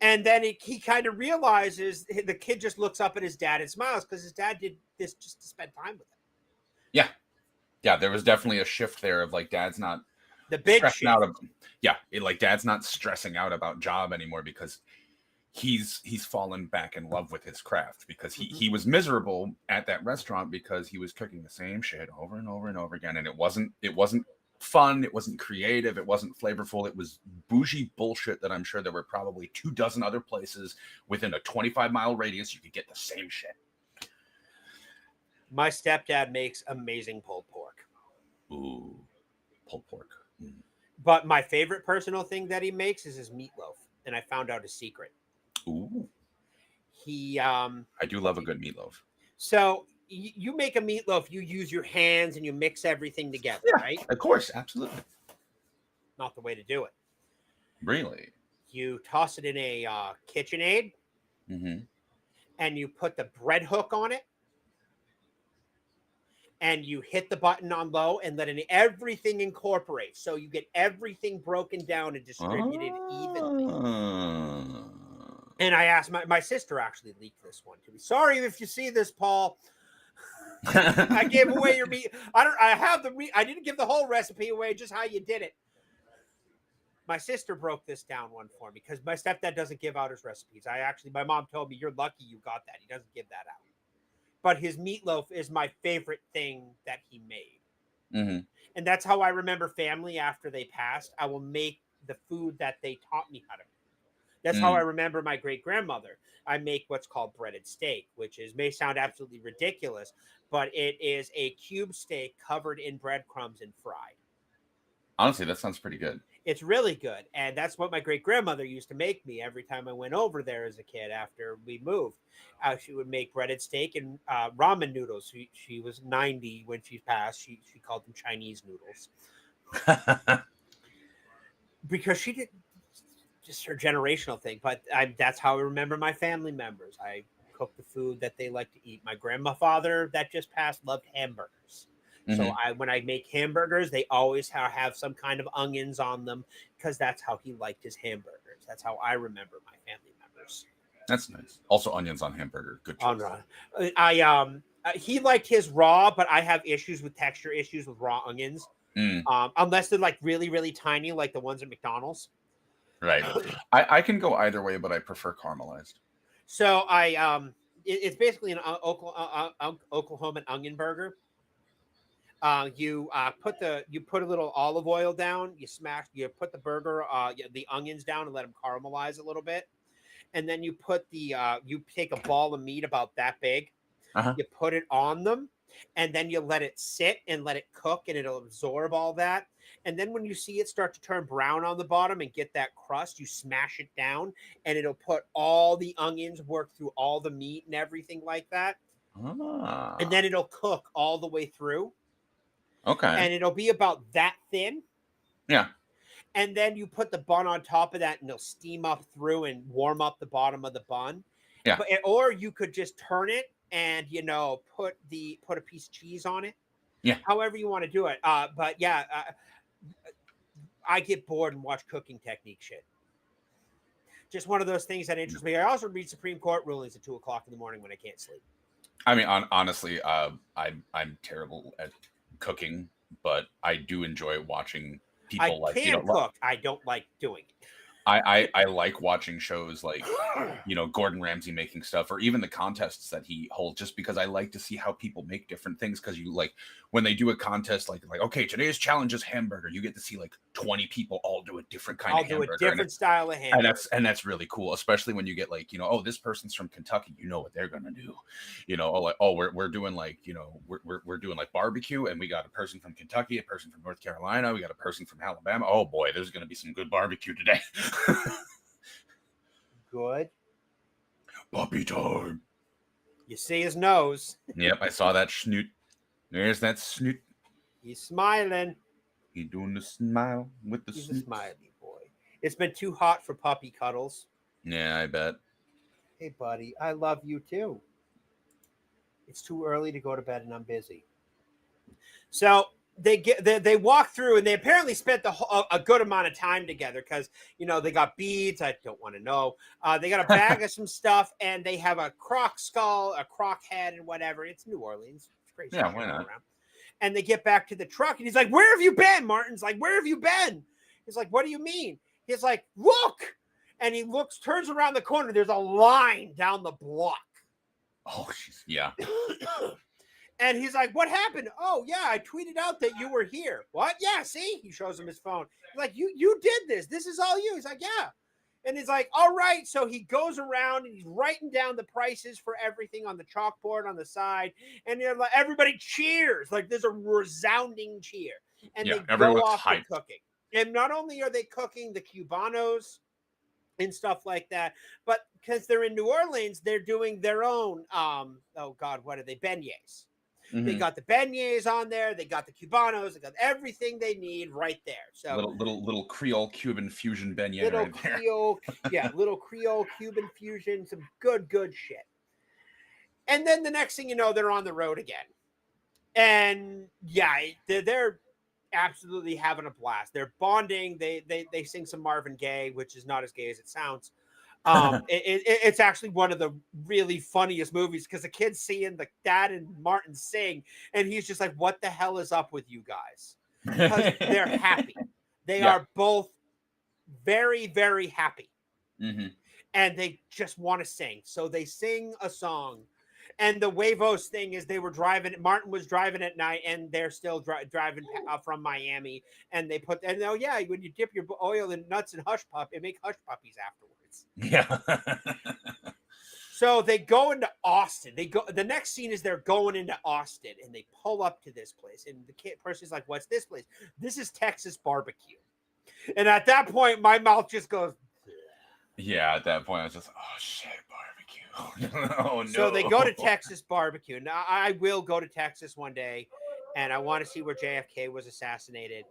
And then he kind of realizes the kid just looks up at his dad and smiles because his dad did this just to spend time with him.
Yeah. Yeah, there was definitely a shift there of like dad's not
the big
stressing
shift.
out like dad's not stressing out about job anymore because he's fallen back in love with his craft because he was miserable at that restaurant because he was cooking the same shit over and over and over again, and it wasn't fun, it wasn't creative, it wasn't flavorful, it was bougie bullshit that I'm sure there were probably 24 other places within a 25-mile radius you could get the same shit.
My stepdad makes amazing pulled pork.
Ooh, pulled pork.
But my favorite personal thing that he makes is his meatloaf, and I found out a secret.
Ooh.
I
do love a good meatloaf.
So you make a meatloaf, you use your hands and you mix everything together, right?
Of course, absolutely.
Not the way to do it.
Really?
You toss it in a KitchenAid, and you put the bread hook on it, and you hit the button on low and let everything incorporate. So you get everything broken down and distributed evenly. And I asked my sister actually leaked this one to me. Sorry if you see this, Paul. I gave away your meat. I have the meat. I didn't give the whole recipe away, just how you did it. My sister broke this down one for me because my stepdad doesn't give out his recipes. My mom told me, you're lucky you got that. He doesn't give that out. But his meatloaf is my favorite thing that he made. And that's how I remember family after they passed. I will make the food that they taught me how to make. That's how I remember my great-grandmother. I make what's called breaded steak, which may sound absolutely ridiculous, but it is a cube steak covered in breadcrumbs and fried.
Honestly, that sounds pretty good.
It's really good. And that's what my great-grandmother used to make me every time I went over there as a kid after we moved. She would make breaded steak and ramen noodles. She was 90 when she passed. She called them Chinese noodles. Because she did just her generational thing. But that's how I remember my family members. I cook the food that they like to eat. My grandfather that just passed loved hamburgers. So when I make hamburgers, they always have some kind of onions on them because that's how he liked his hamburgers. That's how I remember my family members.
That's nice. Also, onions on hamburger. Good choice.
He liked his raw, but I have texture issues with raw onions. Unless they're like really, really tiny, like the ones at McDonald's.
Right. I can go either way, but I prefer caramelized.
So it's basically an Oklahoman onion burger. You put a little olive oil down. You put the burger, the onions down and let them caramelize a little bit, and then you put you take a ball of meat about that big. You put it on them, and then you let it sit and let it cook, and it'll absorb all that. And then when you see it start to turn brown on the bottom and get that crust, you smash it down, and it'll put all the onions, work through all the meat and everything like that. And then it'll cook all the way through.
Okay.
And it'll be about that thin.
Yeah.
And then you put the bun on top of that and it'll steam up through and warm up the bottom of the bun.
Yeah.
Or you could just turn it and, put a piece of cheese on it.
Yeah.
However you want to do it. But yeah, I get bored and watch cooking technique shit. Just one of those things that interests me. I also read Supreme Court rulings at 2:00 in the morning when I can't sleep.
I mean, honestly, I'm terrible at cooking, but I do enjoy watching people
cook. I don't like doing it.
I like watching shows like Gordon Ramsay making stuff, or even the contests that he holds, just because I like to see how people make different things. Because you like when they do a contest like okay, today's challenge is hamburger, you get to see like 20 people all do a different kind
I'll
of
do
hamburger.
a different style of hamburger.
And that's really cool, especially when you get like, oh, this person's from Kentucky, what they're gonna do. We're doing like, we're doing like barbecue, and we got a person from Kentucky, a person from North Carolina, we got a person from Alabama. Oh boy, there's gonna be some good barbecue today.
Good.
Puppy time.
You see his nose.
Yep, I saw that snoot. There's that snoot.
He's smiling.
He doing the smile with the
He's
snoot.
a smiley boy. It's been too hot for puppy cuddles.
Yeah, I bet.
Hey, buddy, I love you too. It's too early to go to bed, and I'm busy. So they walk through, and they apparently spent a good amount of time together because they got beads. I don't want to know. They got a bag of some stuff, and they have a croc skull, a croc head, and whatever. It's New Orleans. It's crazy.
Yeah, why not?
Around. And they get back to the truck, and he's like, "Where have you been?" Martin's like, "Where have you been?" He's like, "What do you mean?" He's like, "Look!" And he turns around the corner. There's a line down the block.
Oh, jeez. Yeah.
And he's like, "What happened?" "Oh, yeah, I tweeted out that you were here." "What?" "Yeah, see?" He shows him his phone. He's like, you did this. This is all you. He's like, "Yeah." And he's like, "All right." So he goes around and he's writing down the prices for everything on the chalkboard on the side. And they're like, everybody cheers. Like there's a resounding cheer. And
Yeah,
they go
everyone's
off to
hyped.
cooking. And not only are they cooking the Cubanos and stuff like that, but because they're in New Orleans, they're doing their own, oh God, what are they? Beignets. They got the beignets on there. They got the Cubanos. They got everything they need right there. So
little Creole Cuban fusion beignet
little
right there.
Creole, little Creole Cuban fusion, some good shit. And then the next thing you know, they're on the road again. And yeah, they're absolutely having a blast. They're bonding. They sing some Marvin Gaye, which is not as gay as it sounds. It's actually one of the really funniest movies because the kid's seeing the dad and Martin sing, and he's just like, "What the hell is up with you guys?" Because they're happy. They are both very, very happy.
Mm-hmm.
And they just want to sing. So they sing a song. And the Huevos thing is Martin was driving at night, and they're still driving from Miami. And they oh yeah, when you dip your oil in nuts and hush pup, it make hush puppies afterwards.
Yeah.
So they go into Austin. The next scene is they're going into Austin, and they pull up to this place. And the person's like, "What's this place?" "This is Texas barbecue." And at that point, my mouth just goes.
Yeah, at that point, I was just, oh shit, barbecue. Oh no.
So they go to Texas barbecue. Now I will go to Texas one day, and I want to see where JFK was assassinated,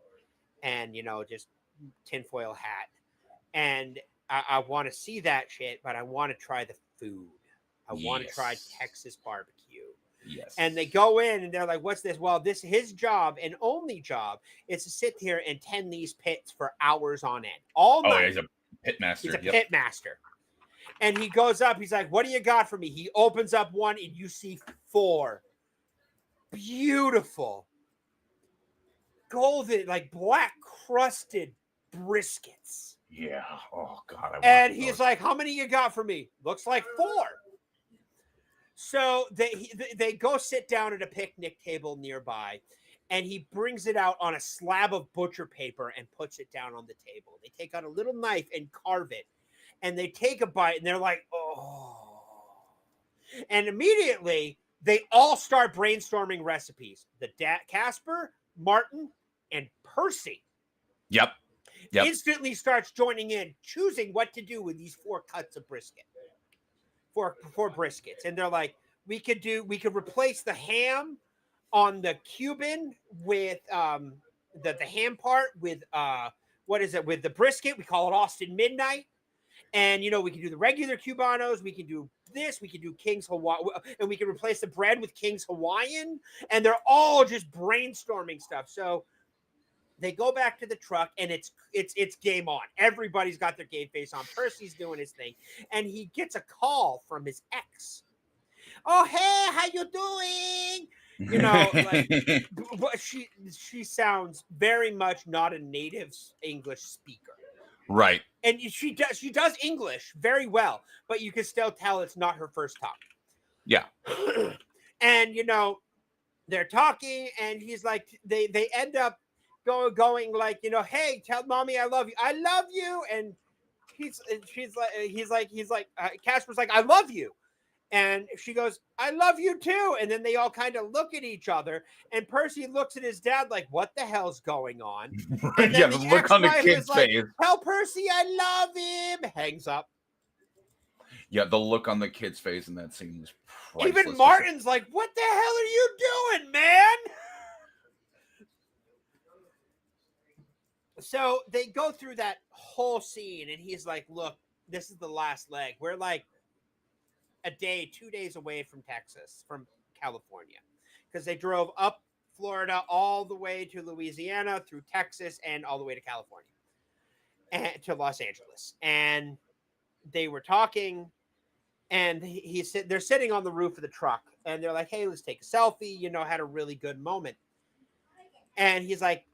and just tinfoil hat, and I want to see that shit. But I want to try the food. I want to try Texas barbecue.
Yes.
And they go in and they're like, "What's this?" "Well, his job and only job is to sit here and tend these pits for hours on end, all night."
Oh, yeah, he's a pit master.
He's a pit master. And he goes up. He's like, "What do you got for me?" He opens up one, and you see 4 beautiful, golden, like black crusted briskets.
Yeah. Oh God.
And he's like, "How many you got for me?" "Looks like 4. So they go sit down at a picnic table nearby, and he brings it out on a slab of butcher paper and puts it down on the table. They take out a little knife and carve it, and they take a bite, and they're like, "Oh!" And immediately they all start brainstorming recipes. The Casper, Martin, and Percy.
Yep.
Instantly starts joining in, choosing what to do with these 4 cuts of brisket. 4 briskets. And they're like, we could replace the ham on the Cuban with the ham part with what is it, with the brisket. We call it Austin Midnight. And we can do the regular Cubanos, we can do this, we can do King's Hawaii, and we can replace the bread with King's Hawaiian. And they're all just brainstorming stuff. So they go back to the truck, and it's game on. Everybody's got their game face on. Percy's doing his thing, and he gets a call from his ex. "Oh, hey, how you doing?" But she sounds very much not a native English speaker.
Right.
And she does English very well, but you can still tell it's not her first tongue.
Yeah.
And they're talking, and he's like, they end up going like, hey, tell mommy I love you. I love you. And he's like, Casper's like, I love you. And she goes, I love you too. And then they all kind of look at each other. And Percy looks at his dad like, what the hell's going on? And
Yeah,
then
the
the
look on the
ex-wife
kid's
is like,
face.
tell Percy I love him. Hangs up.
Yeah, the look on the kid's face in that scene was priceless.
Even Martin's like, what the hell are you doing, man? So they go through that whole scene, and he's like, look, this is the last leg. We're like a day, 2 days away from Texas, from California, because they drove up Florida all the way to Louisiana, through Texas, and all the way to California, and to Los Angeles. And they were talking, and they're sitting on the roof of the truck, and they're like, hey, let's take a selfie, had a really good moment. And he's like,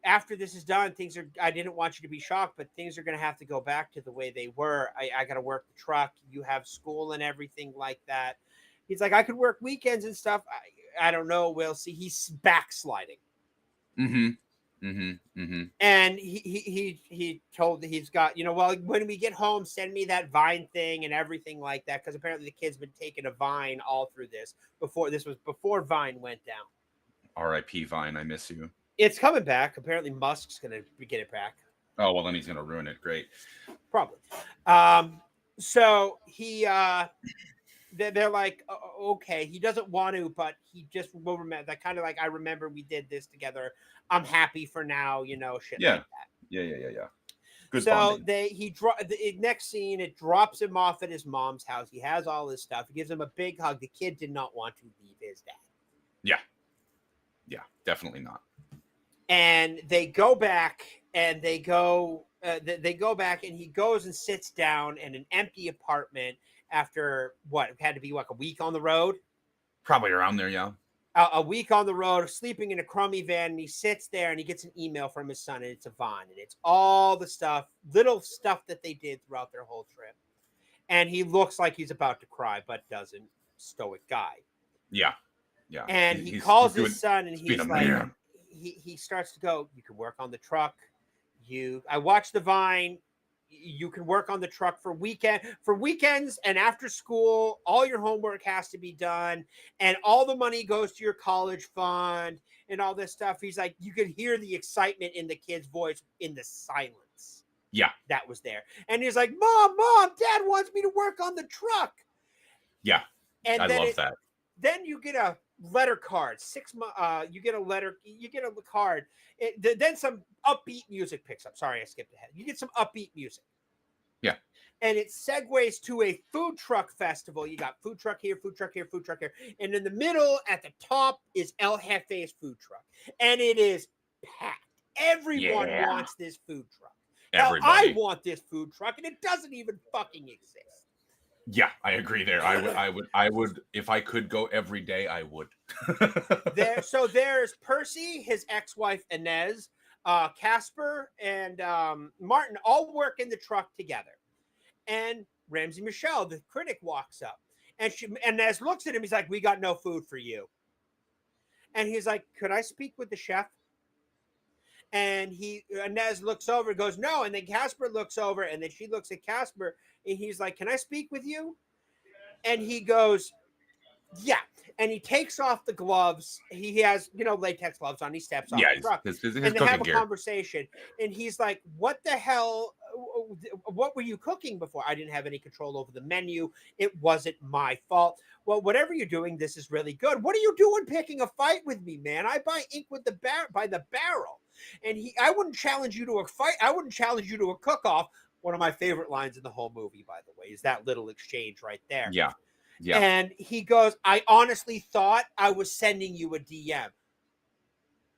after this is done, I didn't want you to be shocked, but things are going to have to go back to the way they were. I got to work the truck. You have school and everything like that. He's like, I could work weekends and stuff. I don't know. We'll see. He's backsliding. And he told that he's got, well, when we get home, send me that Vine thing and everything like that. Cause apparently the kid's been taking a Vine all through this was before Vine went down.
R.I.P. Vine, I miss you.
It's coming back. Apparently Musk's going to get it back.
Oh, well, then he's going to ruin it. Great.
Probably. So they're like, okay, he doesn't want to, but he just will remember that, kind of like, I remember we did this together. I'm happy for now, shit
Yeah.
like that.
Yeah. Good
So
bonding.
the next scene, it drops him off at his mom's house. He has all his stuff. He gives him a big hug. The kid did not want to leave his dad.
Yeah, definitely not.
And they go back, and they go back, and he goes and sits down in an empty apartment after what had to be like a week on the road.
Probably around there, yeah.
A week on the road, sleeping in a crummy van, and he sits there and he gets an email from his son, and it's a Vine, and it's all the little stuff that they did throughout their whole trip. And he looks like he's about to cry, but doesn't. Stoic guy.
Yeah.
And he calls his son, and he's like,
man.
he starts to go, you can work on the truck. I watched the Vine. You can work on the truck for weekends and after school. All your homework has to be done, and all the money goes to your college fund and all this stuff. He's like, you could hear the excitement in the kid's voice in the silence.
Yeah.
That was there. And he's like, Mom, Dad wants me to work on the truck.
Yeah.
And
I love that.
Then you get a letter card. You get a card. Then some upbeat music picks up. Sorry, I skipped ahead. You get some upbeat music.
Yeah.
And it segues to a food truck festival. You got food truck here, food truck here, food truck here. And in the middle, at the top, is El Jefe's food truck. And it is packed. Everyone wants this food truck. Everybody. Now, I want this food truck, and it doesn't even fucking exist.
Yeah, I agree there. I would, if I could go every day, I would.
So there's Percy, his ex-wife Inez, Casper, and Martin all work in the truck together. And Ramsey Michelle, the critic, walks up, and Inez looks at him. He's like, "We got no food for you." And he's like, "Could I speak with the chef?" And Inez looks over and goes, "No." And then Casper looks over, and then she looks at Casper, and he's like, "Can I speak with you?" And he goes, "Yeah." And he takes off the gloves. He has, latex gloves on. He steps off the truck.
His
and they have a
gear.
conversation. And he's like, "What the hell? What were you cooking before?" "I didn't have any control over the menu. It wasn't my fault." "Well, whatever you're doing, this is really good." "What are you doing picking a fight with me, man? I buy ink by the barrel." And I wouldn't challenge you to a fight. I wouldn't challenge you to a cook-off. One of my favorite lines in the whole movie, by the way, is that little exchange right there.
Yeah.
And he goes, "I honestly thought I was sending you a DM."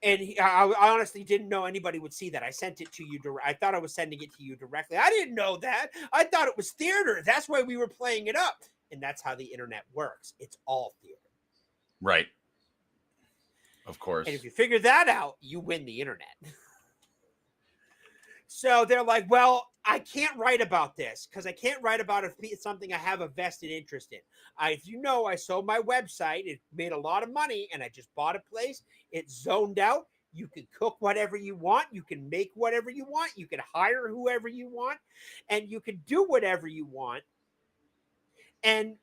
And I honestly didn't know anybody would see that. I sent it to you. I thought I was sending it to you directly. I didn't know that. I thought it was theater. That's why we were playing it up. And that's how the internet works. It's all theater.
Right. Of course.
And if you figure that out, you win the internet. So they're like, "Well, I can't write about this because I can't write about it if it's something I have a vested interest in. As you know, I sold my website. It made a lot of money, and I just bought a place. It's zoned out. You can cook whatever you want. You can make whatever you want. You can hire whoever you want, and you can do whatever you want, and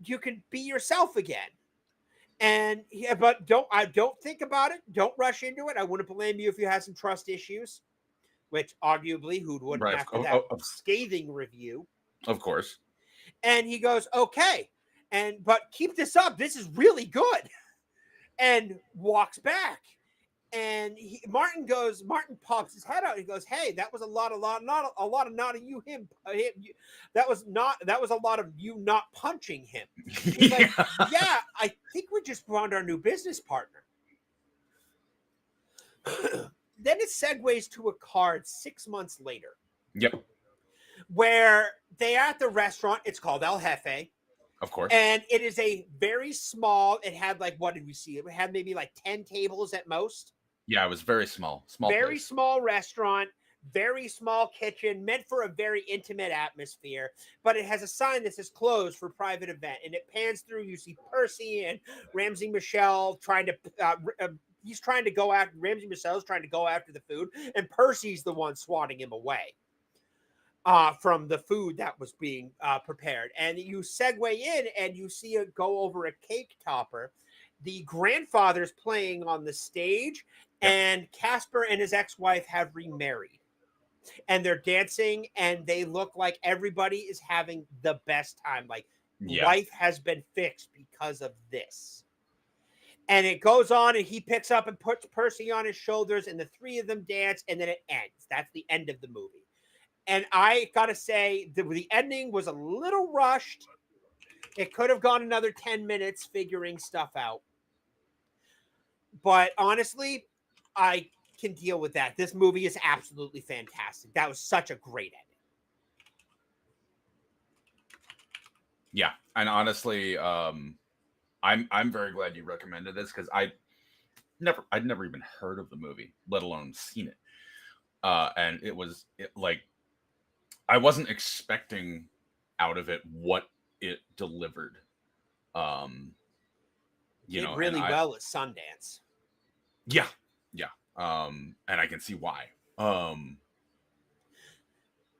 you can be yourself again. And yeah, but don't think about it. Don't rush into it. I wouldn't blame you if you had some trust issues, which arguably who wouldn't
Right.
after that scathing review.
Of course.
And he goes, okay, and but keep this up. This is really good, and walks back. And Martin pops his head out. He goes, "Hey, that was a lot of not of you him. That was a lot of you not punching him." He's like, "Yeah, I think we just found our new business partner." Then it segues to a card 6 months later.
Yep.
Where they are at the restaurant. It's called El Jefe.
Of course.
And it is a very small. It had like, what did we see? It had maybe like 10 tables at most.
Yeah, it was very small.
Very
place.
small restaurant, very small kitchen, meant for a very intimate atmosphere. But it has a sign that says closed for private event. And it pans through. You see Percy and Ramsey Michelle trying to. He's trying to go after. Ramsey Michelle's trying to go after the food, and Percy's the one swatting him away from the food that was being prepared. And you segue in, and you see it go over a cake topper. The grandfather's playing on the stage. Yep. And Casper and his ex-wife have remarried, and they're dancing, and they look like everybody is having the best time. Like life has been fixed because of this. And it goes on, and he picks up and puts Percy on his shoulders, and the three of them dance, and then it ends. That's the end of the movie. And I gotta say, the ending was a little rushed. It could have gone another 10 minutes figuring stuff out. But honestly, I can deal with that. This movie is absolutely fantastic. That was such a great ending.
Yeah, and honestly, I'm very glad you recommended this because I'd never even heard of the movie, let alone seen it. And like I wasn't expecting out of it what it delivered. You know,
really well at Sundance.
Yeah. And I can see why.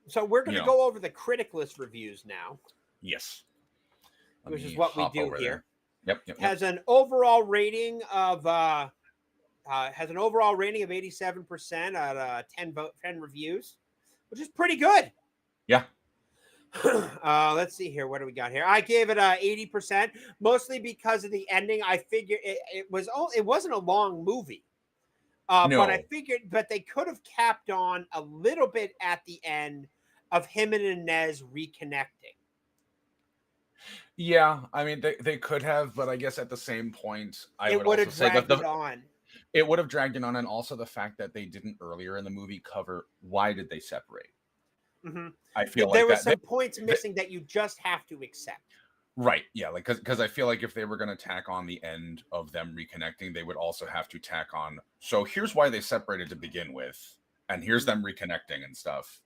So we're going to go over the critic list reviews now.
Yes.
Which is what we do here.
Yep.
Has an overall rating of 87% out of 10 reviews, which is pretty good.
Yeah.
Let's see here. What do we got here? I gave it 80%, mostly because of the ending. I figured it wasn't a long movie.
No.
But they could have capped on a little bit at the end of him and Inez reconnecting.
Yeah, I mean they could have, but I guess at the same point,
it would have dragged it on.
It would have dragged it on, and also the fact that they didn't earlier in the movie cover why did they separate.
Mm-hmm.
I feel
there were some points missing that you just have to accept.
Right. Yeah. Like because I feel like if they were going to tack on the end of them reconnecting, they would also have to tack on. So here's why they separated to begin with, and here's them reconnecting and stuff.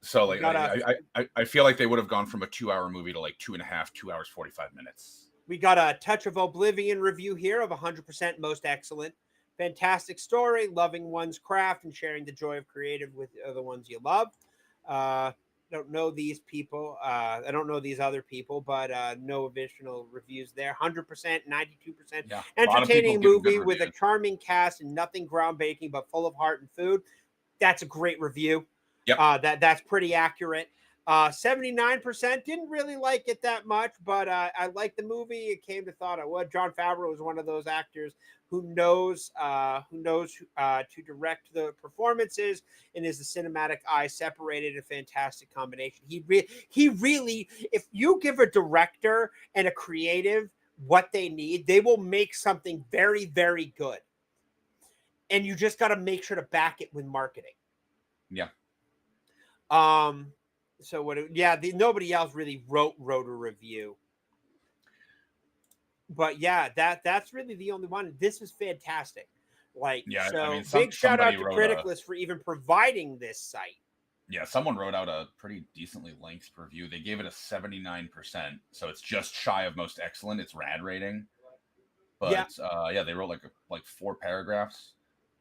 So like I feel like they would have gone from a 2-hour movie to like 2.5, 2 hours 45 minutes.
We got a Touch of Oblivion review here of 100% most excellent. Fantastic story, loving one's craft and sharing the joy of creative with the ones you love. Don't know these people. I don't know these other people, but no additional reviews there. 100%, 92%.
Yeah,
entertaining movie with a charming cast and nothing groundbreaking, but full of heart and food. That's a great review.
Yep.
That's pretty accurate. 79% didn't really like it that much, but I liked the movie. It came to thought I would. John Favreau is one of those actors who knows to direct the performances and is the cinematic eye separated. A fantastic combination. He really, if you give a director and a creative what they need, they will make something very, very good. And you just got to make sure to back it with marketing.
Yeah.
So nobody else really wrote a review. But yeah, that's really the only one. This is fantastic. Big shout out to Critic List for even providing this site.
Yeah, someone wrote out a pretty decently length review. They gave it a 79%, so it's just shy of most excellent. It's rad rating. But they wrote like 4 paragraphs.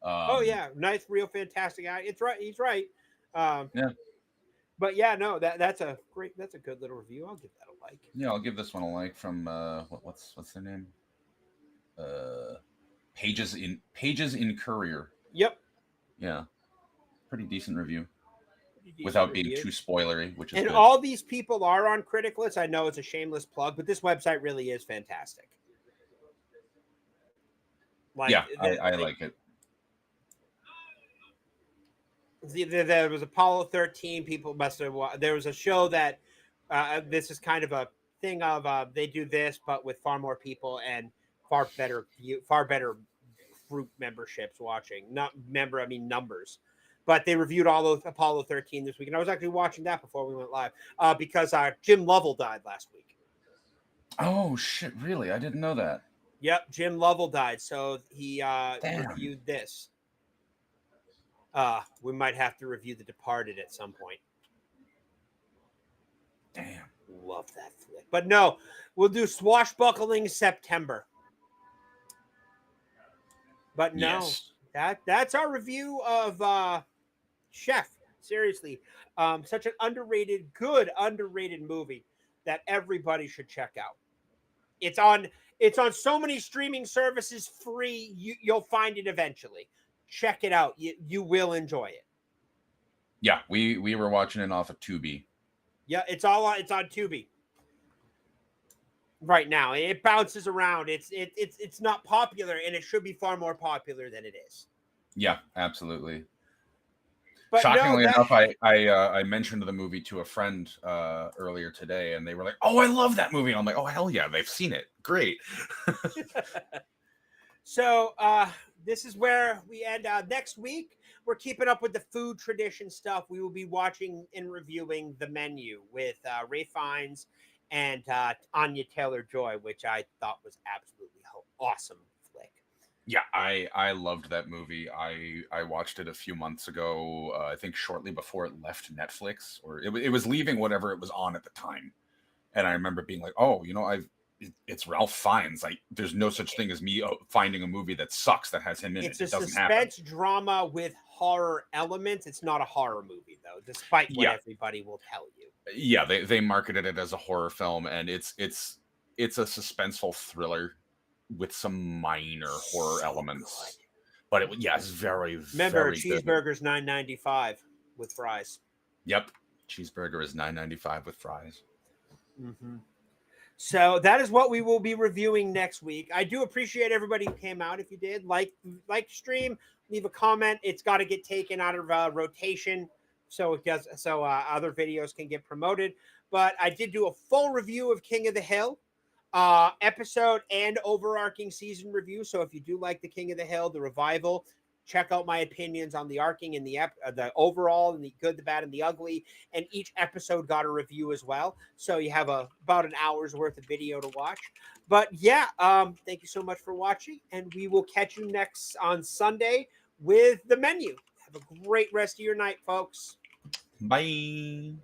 Oh yeah, nice, real fantastic guy. It's right. He's right.
Yeah.
But yeah, no, that's a good little review. I'll give that a like.
Yeah, I'll give this one a like from what's their name? Pages in Courier.
Yep.
Yeah, pretty decent review
Decent
without being
review.
too spoilery, which is
And
good.
all these people are on Critic List. I know it's a shameless plug, but this website really is fantastic. Like,
yeah, I like it.
There was Apollo 13. People must have. There was a show that this is kind of a thing of they do this, but with far more people and far better group memberships watching. Not member, I mean numbers. But they reviewed all of Apollo 13 this week, and I was actually watching that before we went live because Jim Lovell died last week.
Oh shit! Really? I didn't know that.
Yep, Jim Lovell died, so he reviewed this. We might have to review The Departed at some point.
Damn.
Love that flick. But no, we'll do Swashbuckling September. But no,
Yes.
that's our review of Chef. Seriously. Such an underrated movie that everybody should check out. It's on so many streaming services free. You'll find it eventually. Check it out. You will enjoy it.
Yeah, we were watching it off of Tubi.
Yeah, it's on Tubi right now. It bounces around. It's not popular, and it should be far more popular than it is.
Yeah, absolutely.
But
shockingly enough, I mentioned the movie to a friend earlier today, and they were like, "Oh, I love that movie." And I'm like, "Oh, hell yeah, they've seen it. Great."
So this is where we end. Next week, we're keeping up with the food tradition stuff. We will be watching and reviewing The Menu with Ray Fiennes and Anya Taylor-Joy, which I thought was absolutely awesome flick.
Yeah, I loved that movie. I watched it a few months ago. I think shortly before it left Netflix, or it was leaving whatever it was on at the time. And I remember being like, "Oh, it's Ralph Fiennes. Like, there's no such thing as me finding a movie that sucks that has him in
it.
It doesn't
suspense
happen.
drama with horror elements. It's not a horror movie though, despite what everybody will tell you.
Yeah, they marketed it as a horror film, and it's a suspenseful thriller with some minor horror elements. Good. But it's very,
remember,
very
cheeseburger's $9.95 with fries.
Yep, cheeseburger is $9.95 with fries.
Mm-hmm. So that is what we will be reviewing next week. I do appreciate everybody who came out. If you did like stream, leave a comment. It's got to get taken out of rotation so it does other videos can get promoted. But I did do a full review of King of the Hill episode and overarching season review. So if you do like the King of the Hill, the revival, check out my opinions on the arcing and the overall and the good, the bad, and the ugly. And each episode got a review as well. So you have about an hour's worth of video to watch. But yeah, thank you so much for watching. And we will catch you next on Sunday with The Menu. Have a great rest of your night, folks.
Bye.